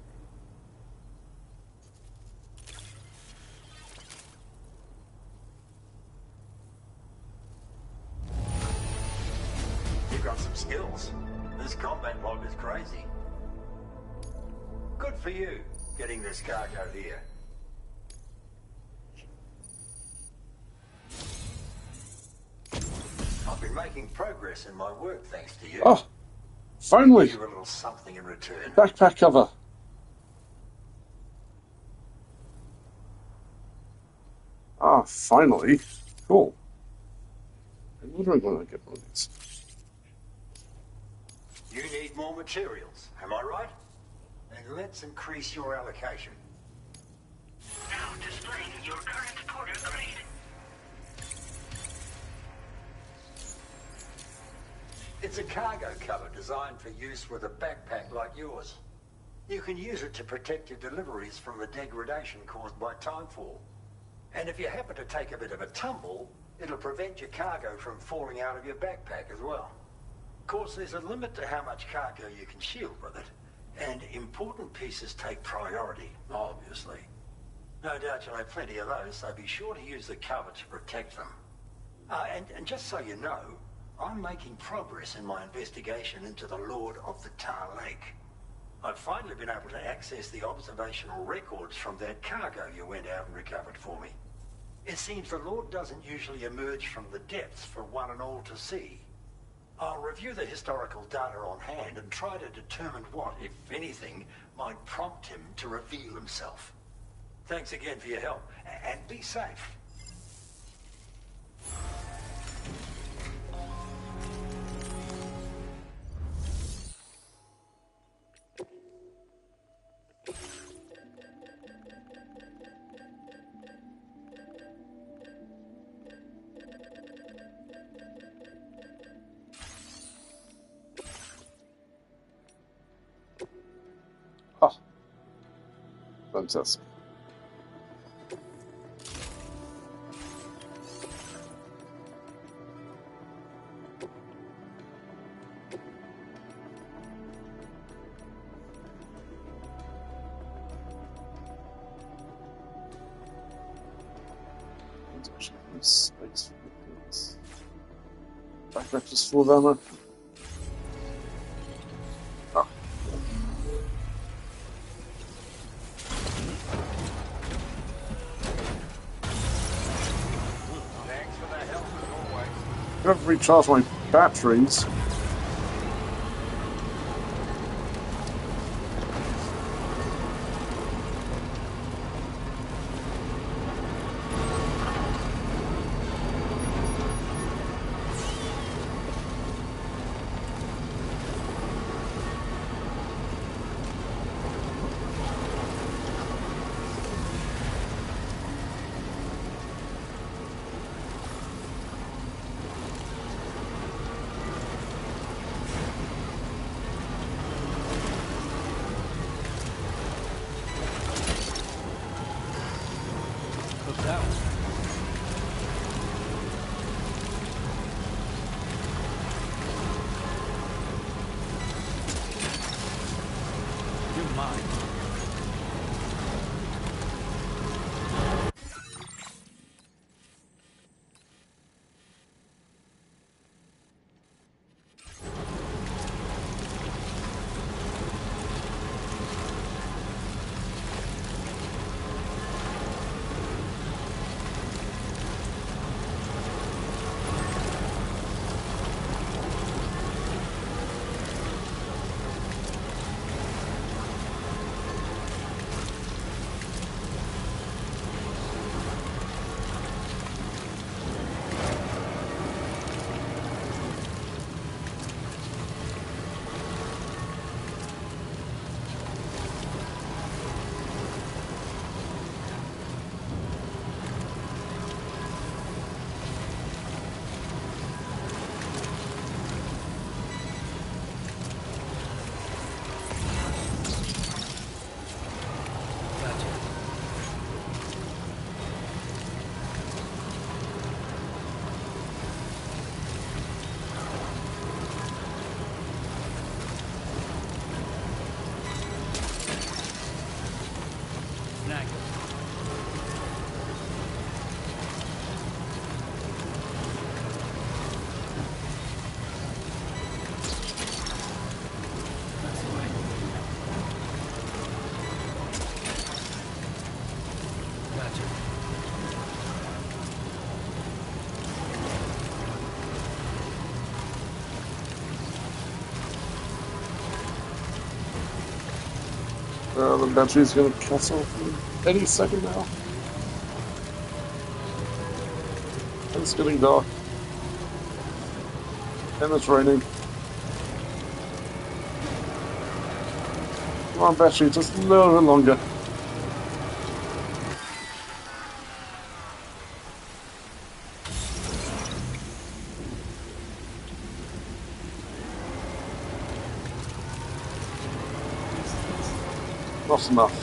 You've got some skills. This combat log is crazy. Good for you. getting this cargo here. I've been making progress in my work thanks to you. Oh, finally! Give you a little something in return. Backpack cover. Ah, finally. Cool. I'm wondering when I get one of these. You need more materials, am I right? Then let's increase your allocation. Now displaying your current porter grade. It's a cargo cover designed for use with a backpack like yours. You can use it to protect your deliveries from the degradation caused by timefall. And if you happen to take a bit of a tumble, it'll prevent your cargo from falling out of your backpack as well. Of course, there's a limit to how much cargo you can shield with it, and important pieces take priority, obviously. No doubt you'll have plenty of those, so be sure to use the cover to protect them. And just so you know, I'm making progress in my investigation into the Lord of the Tar Lake. I've finally been able to access the observational records from that cargo you went out and recovered for me. It seems the Lord doesn't usually emerge from the depths for one and all to see. I'll review the historical data on hand and try to determine what, if anything, might prompt him to reveal himself. Thanks again for your help, and be safe. Ah, fantastic. Space. Backpack just full of ammo. Ah. Thanks for the help as always. I have to recharge my batteries. That one. You're mine. The battery's going to cut off any second now. And it's getting dark. And it's raining. Come on, battery, just a little bit longer. Not enough.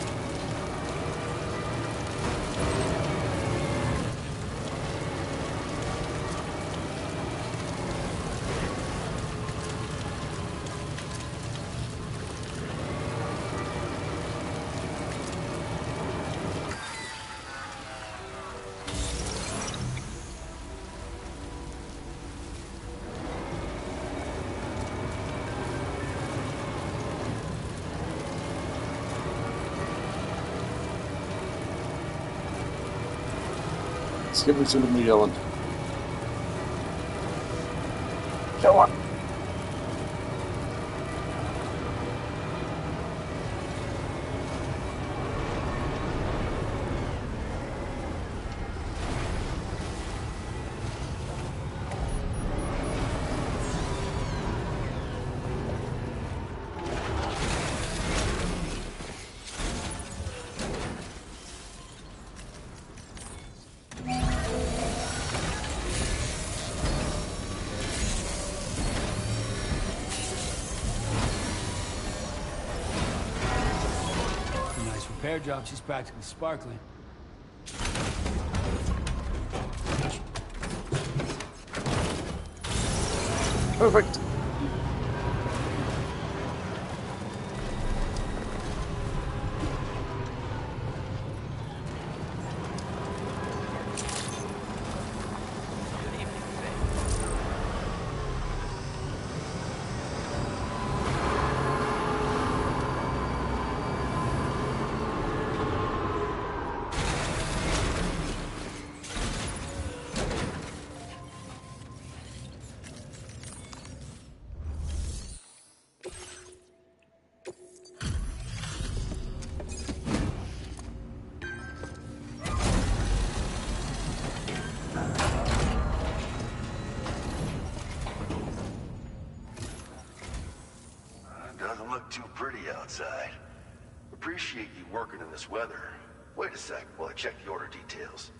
Let's get into the New Zealand. Come on. Nice repair job. She's practically sparkling. Perfect. Doesn't look too pretty outside. Appreciate you working in this weather. Wait a sec while I check the order details.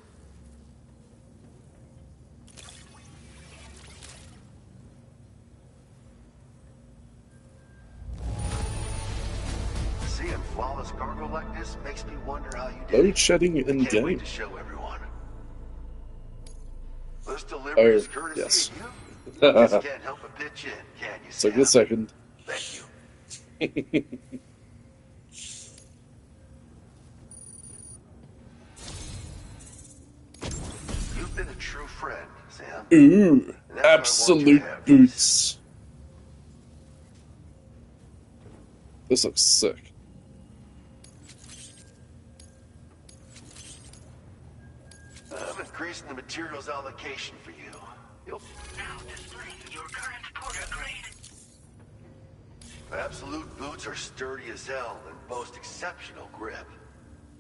Seeing flawless cargo like this makes me wonder how you did Load it. shedding in Can't game. wait to show everyone. This delivery is courtesy yes. of you. Just can't help but pitch in, can you, So Sam? good second. Thank you. You've been a true friend, Sam. Ooh, That's what I want you to absolute have, boots. This looks sick. I'm increasing the materials allocation for you. You'll Now displaying your current porter grade. Absolute boots are sturdy as hell and boast exceptional grip.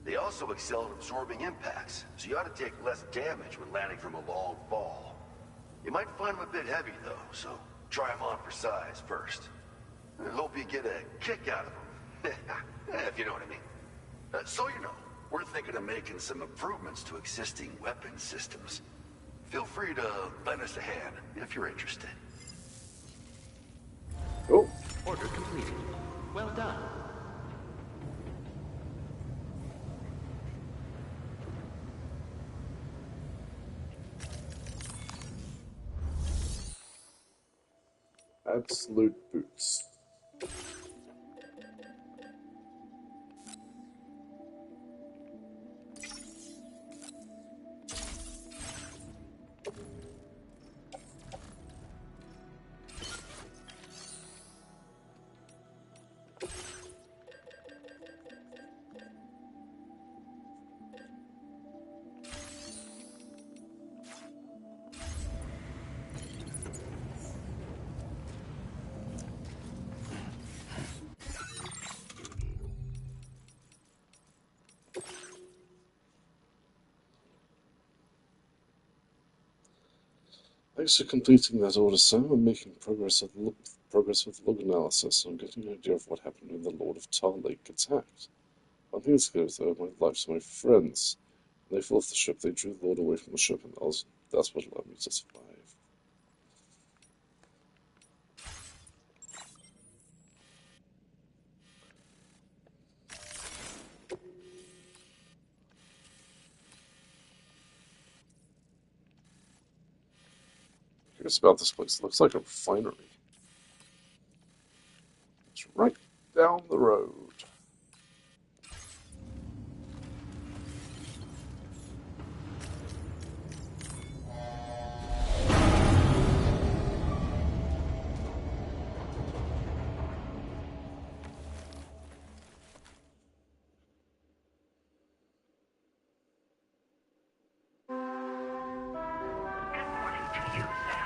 They also excel at absorbing impacts, so you ought to take less damage when landing from a long fall. You might find them a bit heavy though, so try them on for size first. I hope you get a kick out of them, if you know what I mean. So you know, we're thinking of making some improvements to existing weapon systems. Feel free to lend us a hand if you're interested. Oh, Order completed. Well done. absolute boots. Thanks for completing that order, Sam. I'm making progress with log analysis. I'm getting an idea of what happened when the Lord of Tar Lake attacked. One thing is clear, though, my life's my friends. When they fell off the ship, they drew the Lord away from the ship, and that's what allowed me to survive. Curious about this place. It looks like a refinery. It's right down the road. Good morning to you, Sam.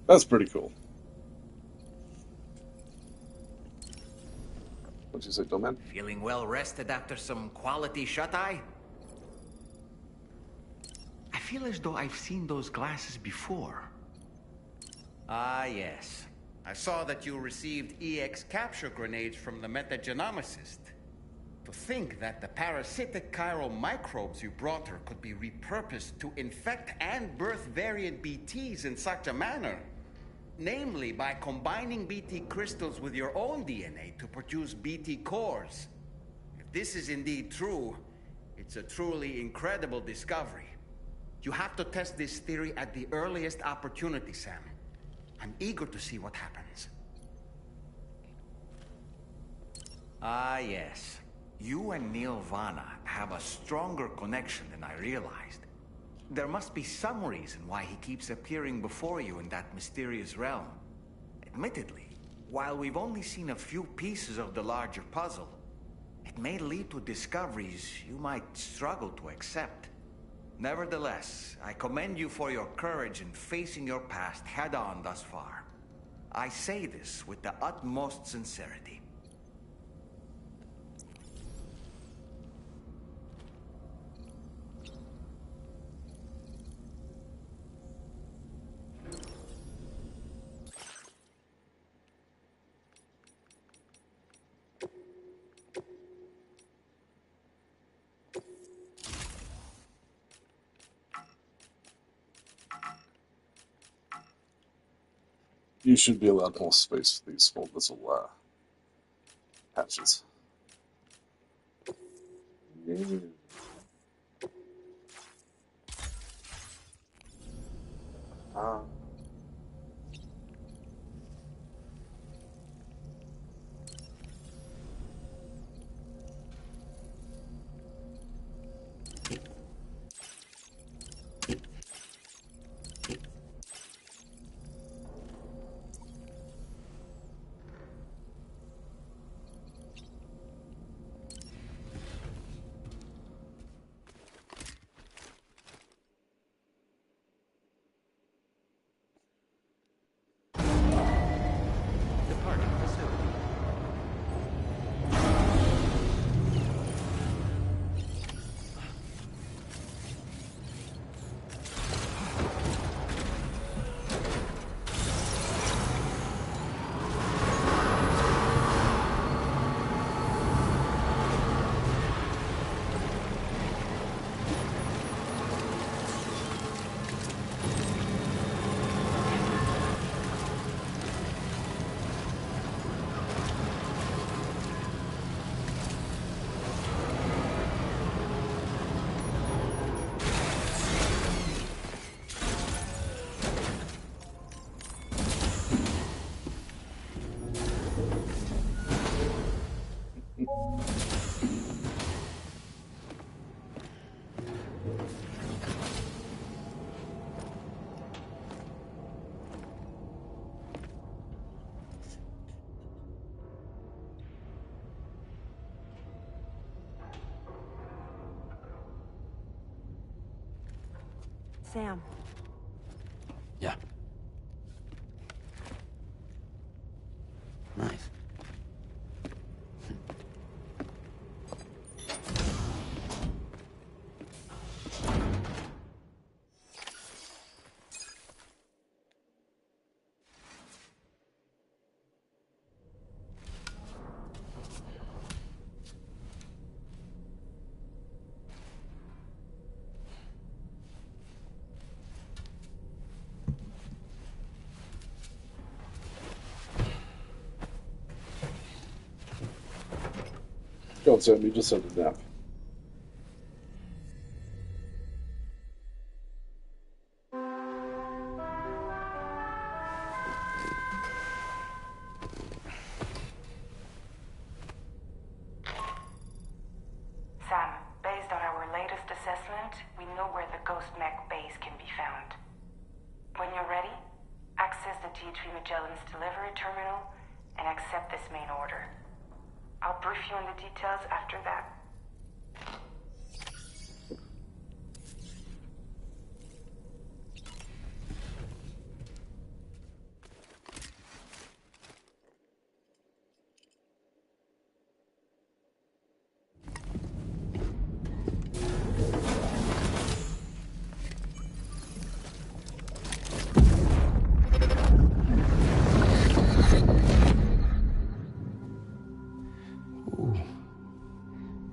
That's pretty cool. What'd you say, Doman? Feeling well rested after some quality shut-eye? I feel as though I've seen those glasses before. Ah, yes. I saw that you received EX capture grenades from the metagenomicist. To think that the parasitic chiral microbes you brought her could be repurposed to infect and birth variant BTs in such a manner. Namely, by combining BT crystals with your own DNA to produce BT cores. If this is indeed true, it's a truly incredible discovery. You have to test this theory at the earliest opportunity, Sam. I'm eager to see what happens. Ah, yes. You and Neil Vana have a stronger connection than I realized. There must be some reason why he keeps appearing before you in that mysterious realm. Admittedly, while we've only seen a few pieces of the larger puzzle, it may lead to discoveries you might struggle to accept. Nevertheless, I commend you for your courage in facing your past head-on thus far. I say this with the utmost sincerity. You should be allowed more space for these small little hatches. Yeah. Sam. Yeah. Nice. Go on, Sam, you just had a nap. Sam, based on our latest assessment, we know where the Ghost Mech base can be found. When you're ready, access the T3 Magellan's delivery terminal and accept this main order. I'll brief you on the details after that.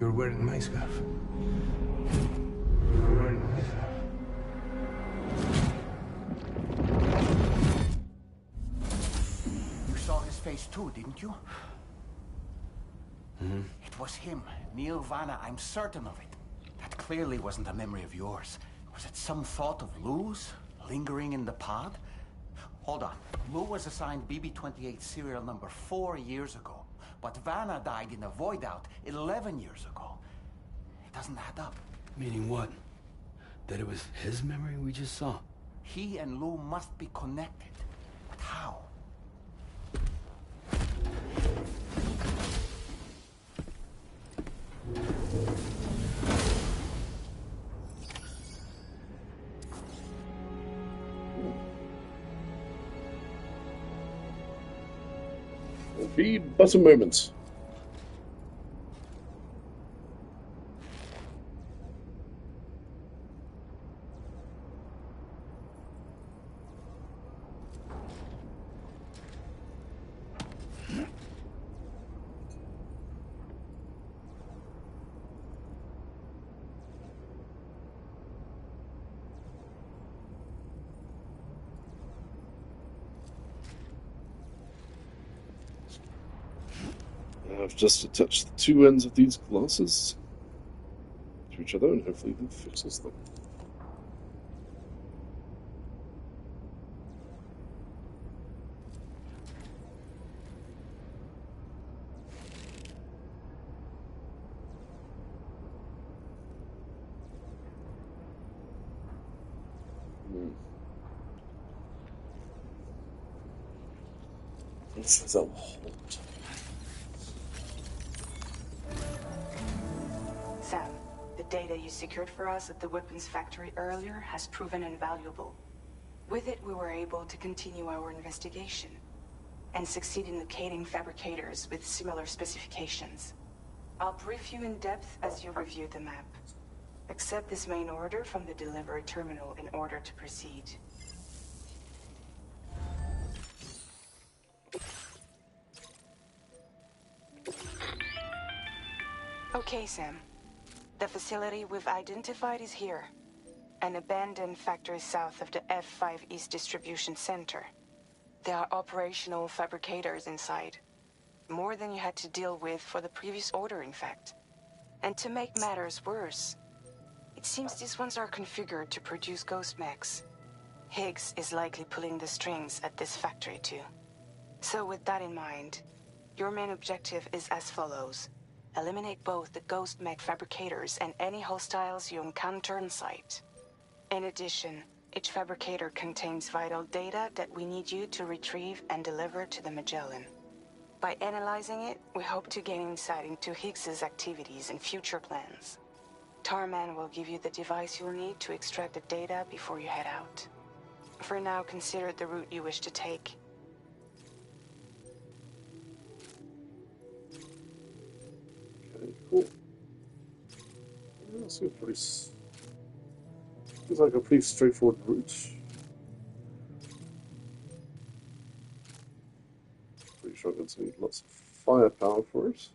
You're wearing my scarf. You're wearing my scarf. You saw his face too, didn't you? Mm-hmm. It was him, Neil Vanna, I'm certain of it. That clearly wasn't a memory of yours. Was it some thought of Lou's, lingering in the pod? Hold on. Lou was assigned BB-28 serial number 4 years ago. But Vanna died in a void out 11 years ago. It doesn't add up. Meaning what? That it was his memory we just saw? He and Lou must be connected. But how? It'll be but a moment. I've just attached the two ends of these glasses to each other, and hopefully that fixes them. This is a hold. Sam, the data you secured for us at the weapons factory earlier has proven invaluable. With it, we were able to continue our investigation and succeed in locating fabricators with similar specifications. I'll brief you in depth as you review the map. Accept this main order from the delivery terminal in order to proceed. Okay, Sam. The facility we've identified is here. An abandoned factory south of the F5 East Distribution Center. There are operational fabricators inside. More than you had to deal with for the previous order, in fact. And to make matters worse, it seems these ones are configured to produce ghost mechs. Higgs is likely pulling the strings at this factory too. So with that in mind, your main objective is as follows. Eliminate both the ghost mech fabricators and any hostiles you encounter on site. In addition, each fabricator contains vital data that we need you to retrieve and deliver to the Magellan. By analyzing it, we hope to gain insight into Higgs's activities and future plans. Tarman will give you the device you'll need to extract the data before you head out. For now, consider it the route you wish to take. Okay, cool. Yeah, that seems like a pretty straightforward route. Pretty sure I'm going to need lots of firepower for it.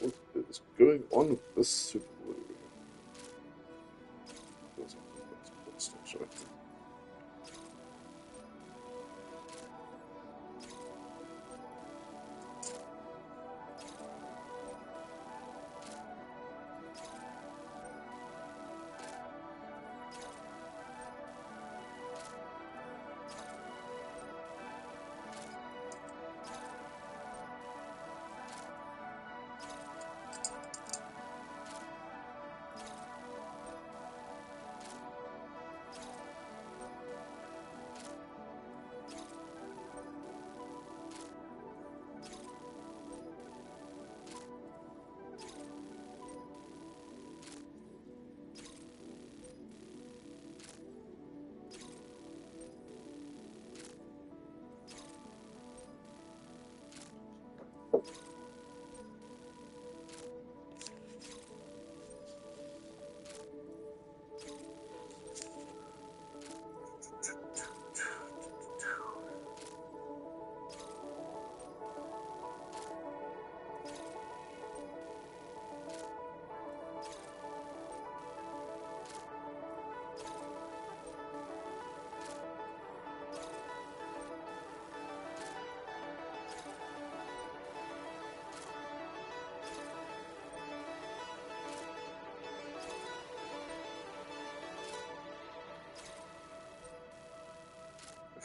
And what is going on with this super glue?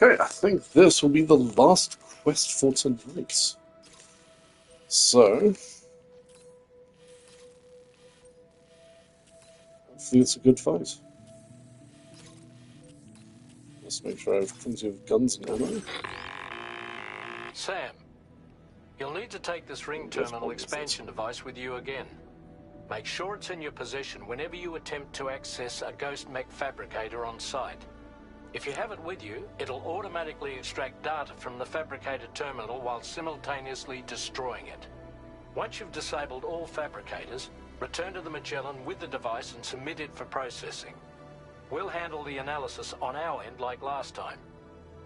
Okay, I think this will be the last quest for tonight. So, hopefully it's a good fight. Let's make sure I have plenty of guns and ammo. Sam, you'll need to take this ring terminal expansion device with you again. Make sure it's in your possession whenever you attempt to access a ghost mech fabricator on site. If you have it with you, it'll automatically extract data from the fabricated terminal while simultaneously destroying it. Once you've disabled all fabricators, return to the Magellan with the device and submit it for processing. We'll handle the analysis on our end like last time.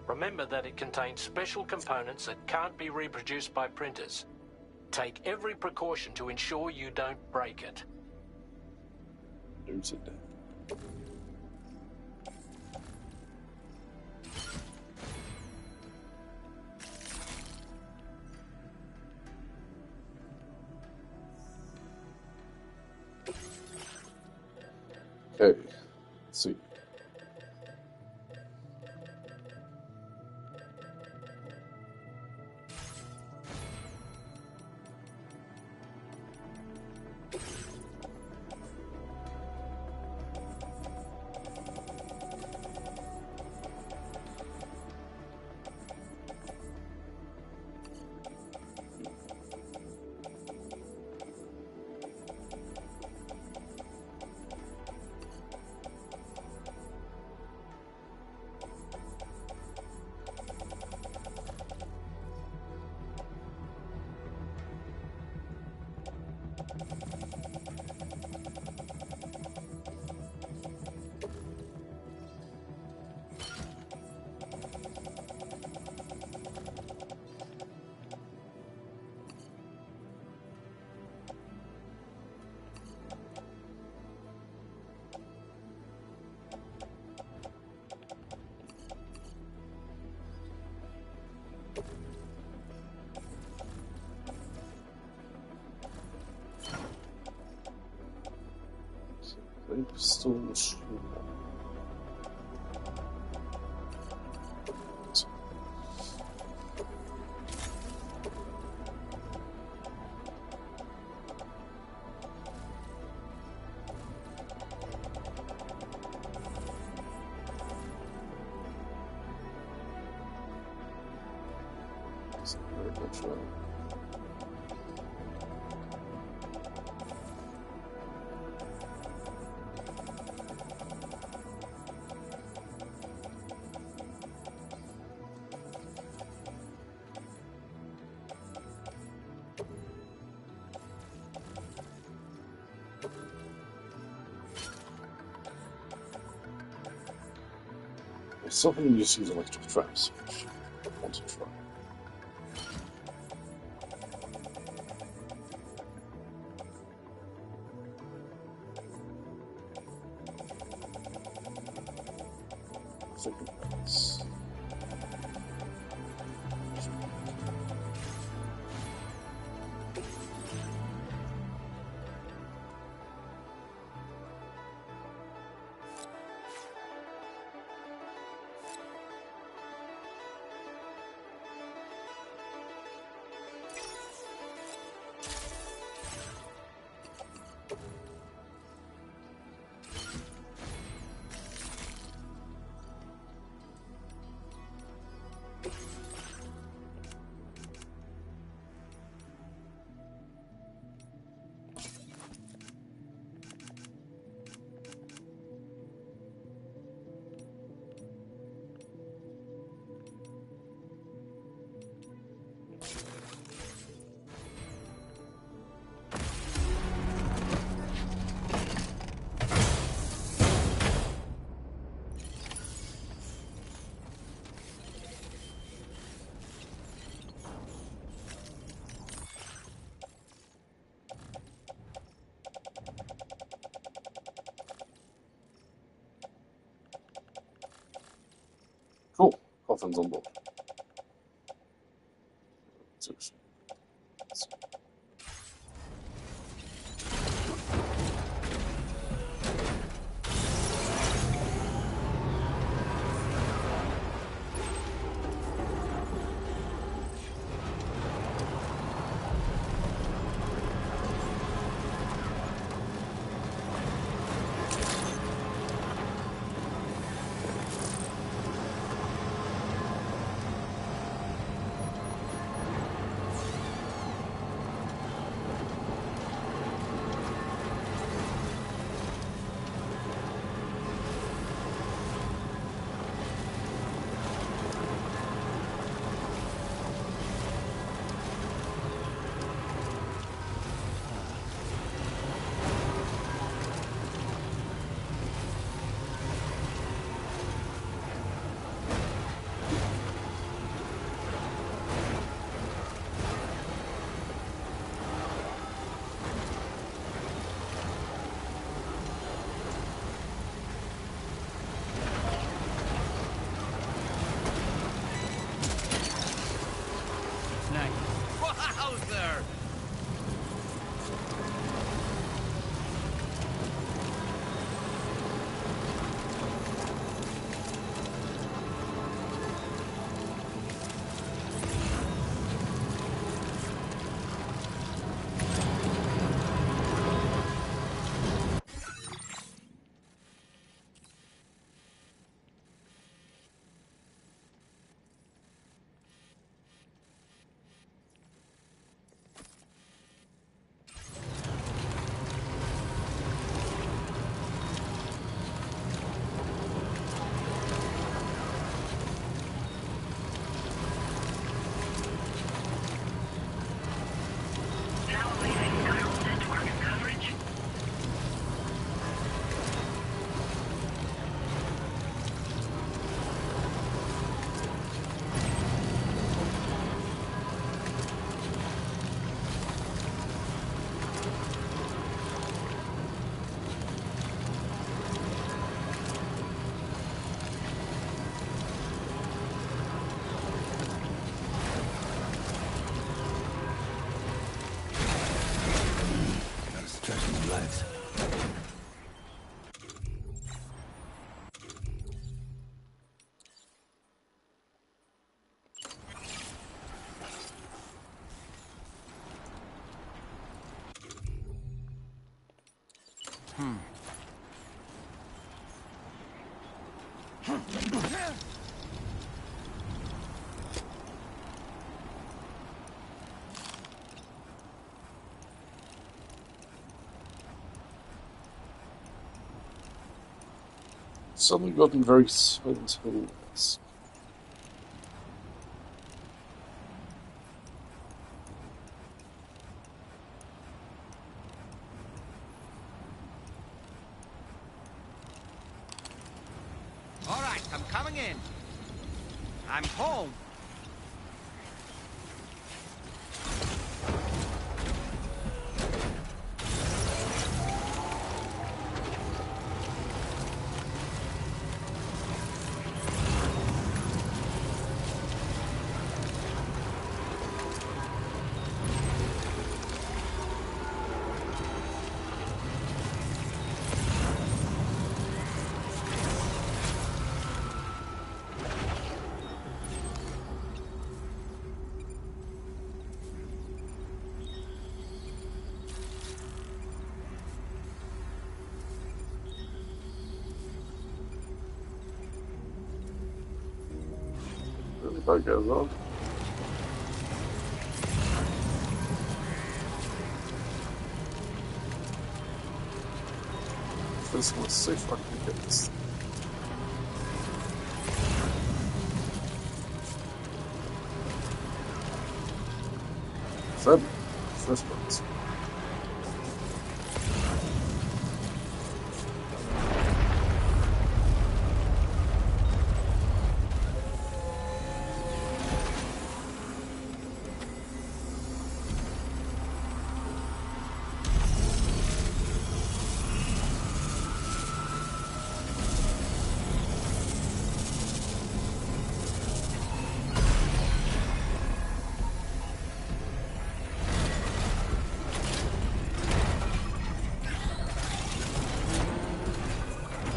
Remember that it contains special components that can't be reproduced by printers. Take every precaution to ensure you don't break it. Noted. Okay, let's see. Still machine gun. Very much I still haven't used these electric traps, which I want to try. Cool. Coffin's on board. Suddenly gotten very Silent Hill-esque. All right, I'm coming in. I'm home. Really bug goes on. This was so fucking good. Seven. This one's.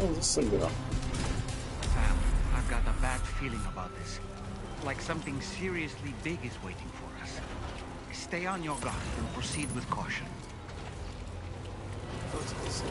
Oh, this thing now. Sam, I've got a bad feeling about this. Like something seriously big is waiting for us. Stay on your guard and proceed with caution. That's what I say.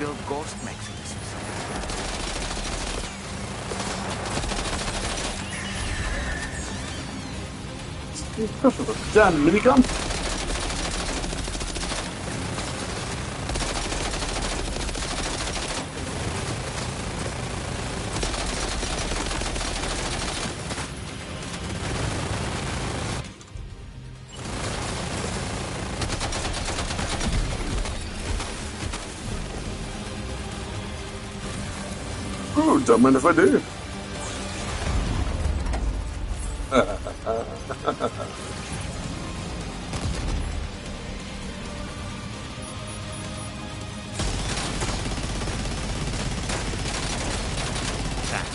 build ghost mechs in this facility. Done, minicon. Oh, don't mind if I do.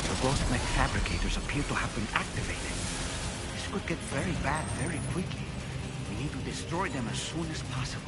The ghost mech fabricators appear to have been activated. This could get very bad very quickly. We need to destroy them as soon as possible.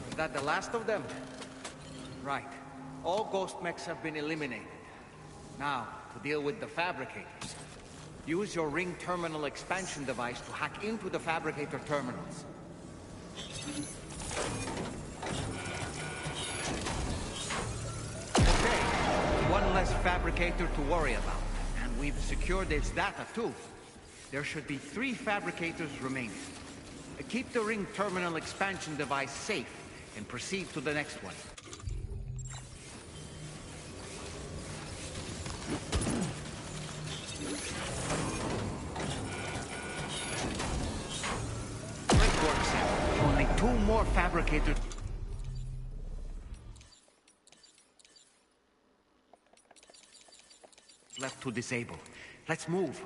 Is that the last of them? Right. All ghost mechs have been eliminated. Now, to deal with the fabricators. Use your ring terminal expansion device to hack into the fabricator terminals. Okay, one less fabricator to worry about. And we've secured its data too. There should be 3 fabricators remaining. Keep the ring terminal expansion device safe and proceed to the next one. Great work, Sam. Only 2 more fabricators left to disable. Let's move.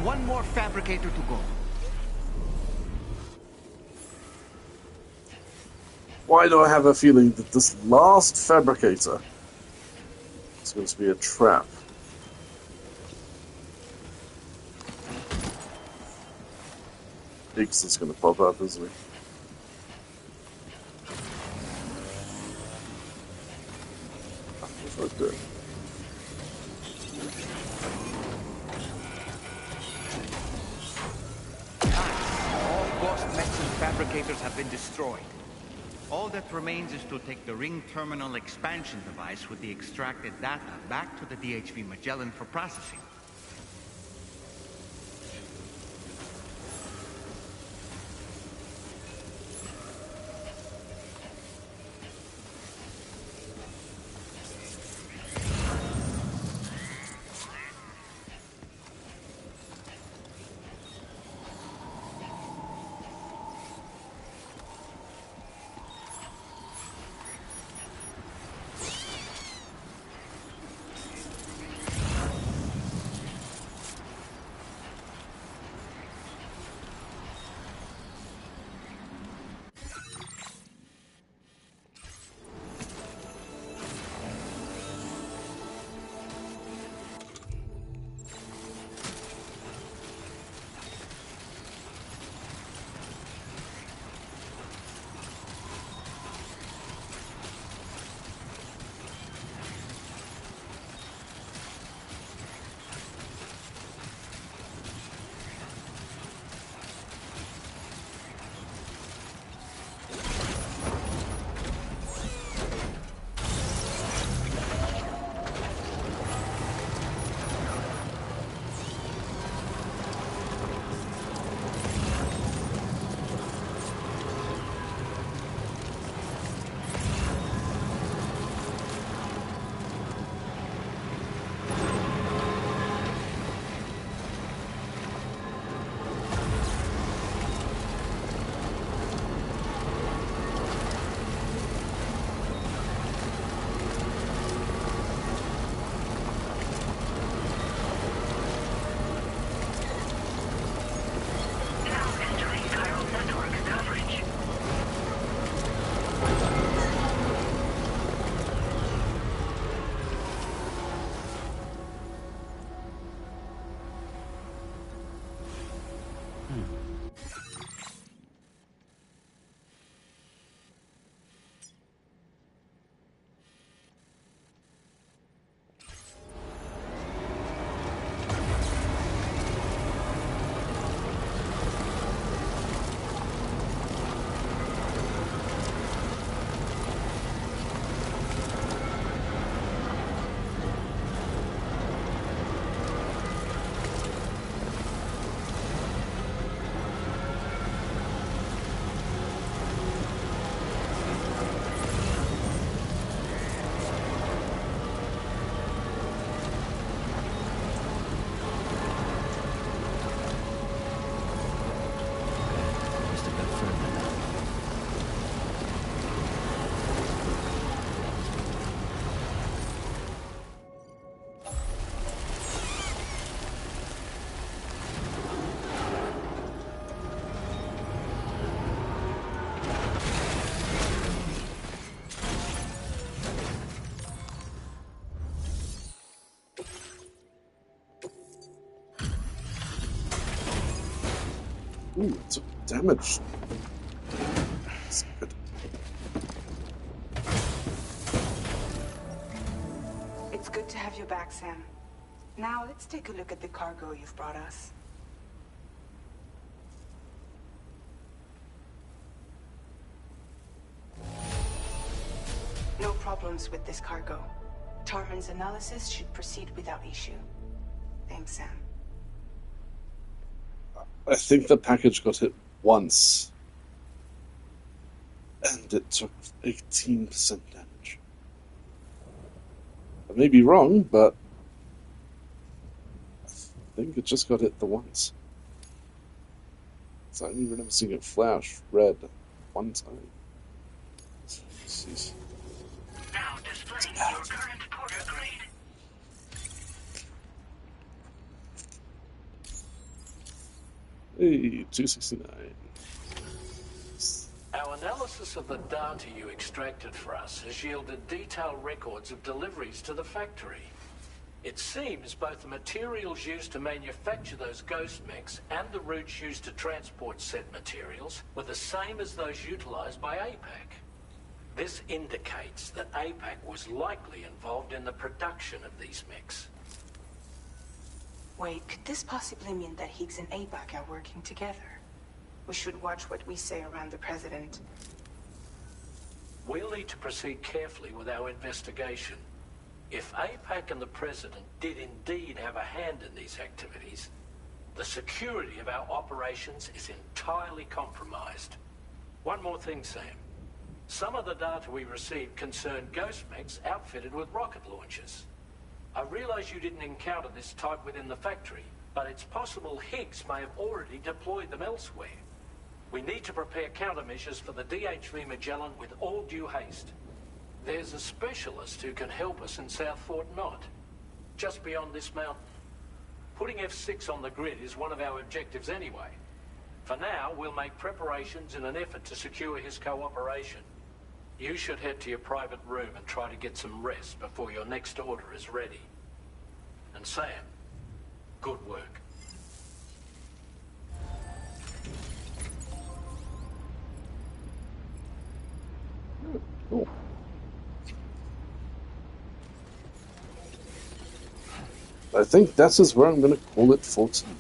one more fabricator to go. Why do I have a feeling that this last fabricator is going to be a trap? Higgs is going to pop up, isn't he? What's right there? All ghost mechs and fabricators have been destroyed. All that remains is to take the ring terminal expansion device with the extracted data back to the DHV Magellan for processing. Ooh, it took damage. That's good. It's good to have you back, Sam. Now let's take a look at the cargo you've brought us. No problems with this cargo. Tarman's analysis should proceed without issue. Thanks, Sam. I think the package got hit once. And it took 18% damage. I may be wrong, but I think it just got hit the once. So I don't even remember seeing it flash red one time. Jeez. Now displaying your current porter grade. Hey, 269. Our analysis of the data you extracted for us has yielded detailed records of deliveries to the factory. It seems both the materials used to manufacture those ghost mechs and the routes used to transport said materials were the same as those utilized by APAC. This indicates that APAC was likely involved in the production of these mechs. Wait, could this possibly mean that Higgs and APAC are working together? We should watch what we say around the President. We'll need to proceed carefully with our investigation. If APAC and the President did indeed have a hand in these activities, the security of our operations is entirely compromised. One more thing, Sam. Some of the data we received concerned ghost mechs outfitted with rocket launchers. I realize you didn't encounter this type within the factory, but it's possible Higgs may have already deployed them elsewhere. We need to prepare countermeasures for the DHV Magellan with all due haste. There's a specialist who can help us in South Fort Knott, just beyond this mountain. Putting F6 on the grid is one of our objectives anyway. For now, we'll make preparations in an effort to secure his cooperation. You should head to your private room and try to get some rest before your next order is ready. And Sam, good work. Cool. I think that is where I'm going to call it for tonight.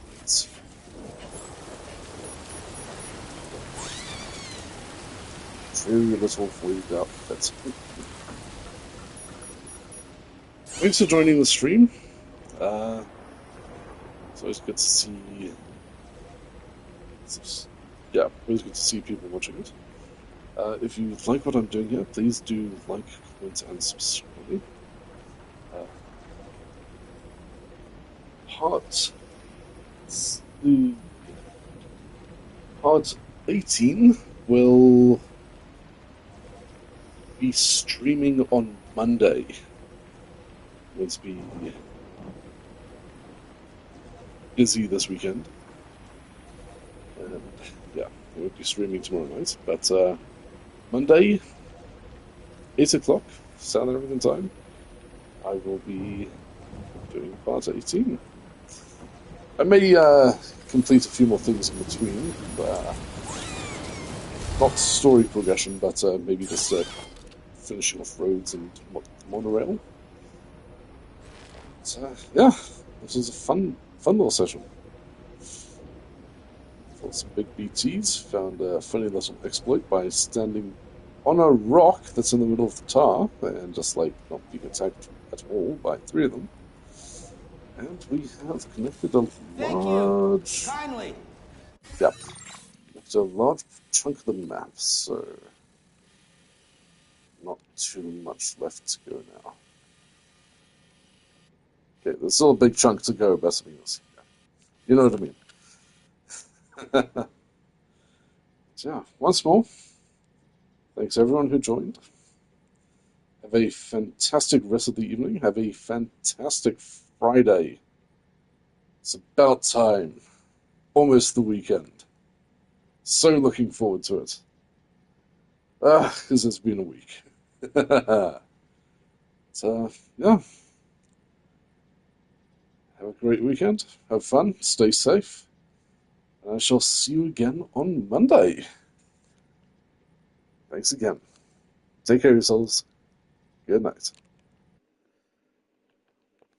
Very little weighed up. That's good. Thanks for joining the stream. It's always good to see. Yeah, always good to see people watching it. If you like what I'm doing here, please do like, comment, and subscribe. Part 18 will be streaming on Monday. Going to be busy this weekend. And yeah, we won't be streaming tomorrow night, but Monday, 8 o'clock, South African time, I will be doing part 18. I may complete a few more things in between, not story progression, but maybe just finishing off roads and monorail. So, yeah, this was a fun little session. Fought some big BTs, found a funny little exploit by standing on a rock that's in the middle of the tar and just like not being attacked at all by 3 of them. And we have connected a large... Kindly. Yep. Connected a large chunk of the map, so... not too much left to go now. Okay, there's still a big chunk to go, best means. You know what I mean. So yeah, once more, thanks everyone who joined. Have a fantastic rest of the evening. Have a fantastic Friday. It's about time. Almost the weekend. So looking forward to it. Because it's been a week. So, yeah. Have a great weekend. Have fun. Stay safe. And I shall see you again on Monday. Thanks again. Take care of yourselves. Good night.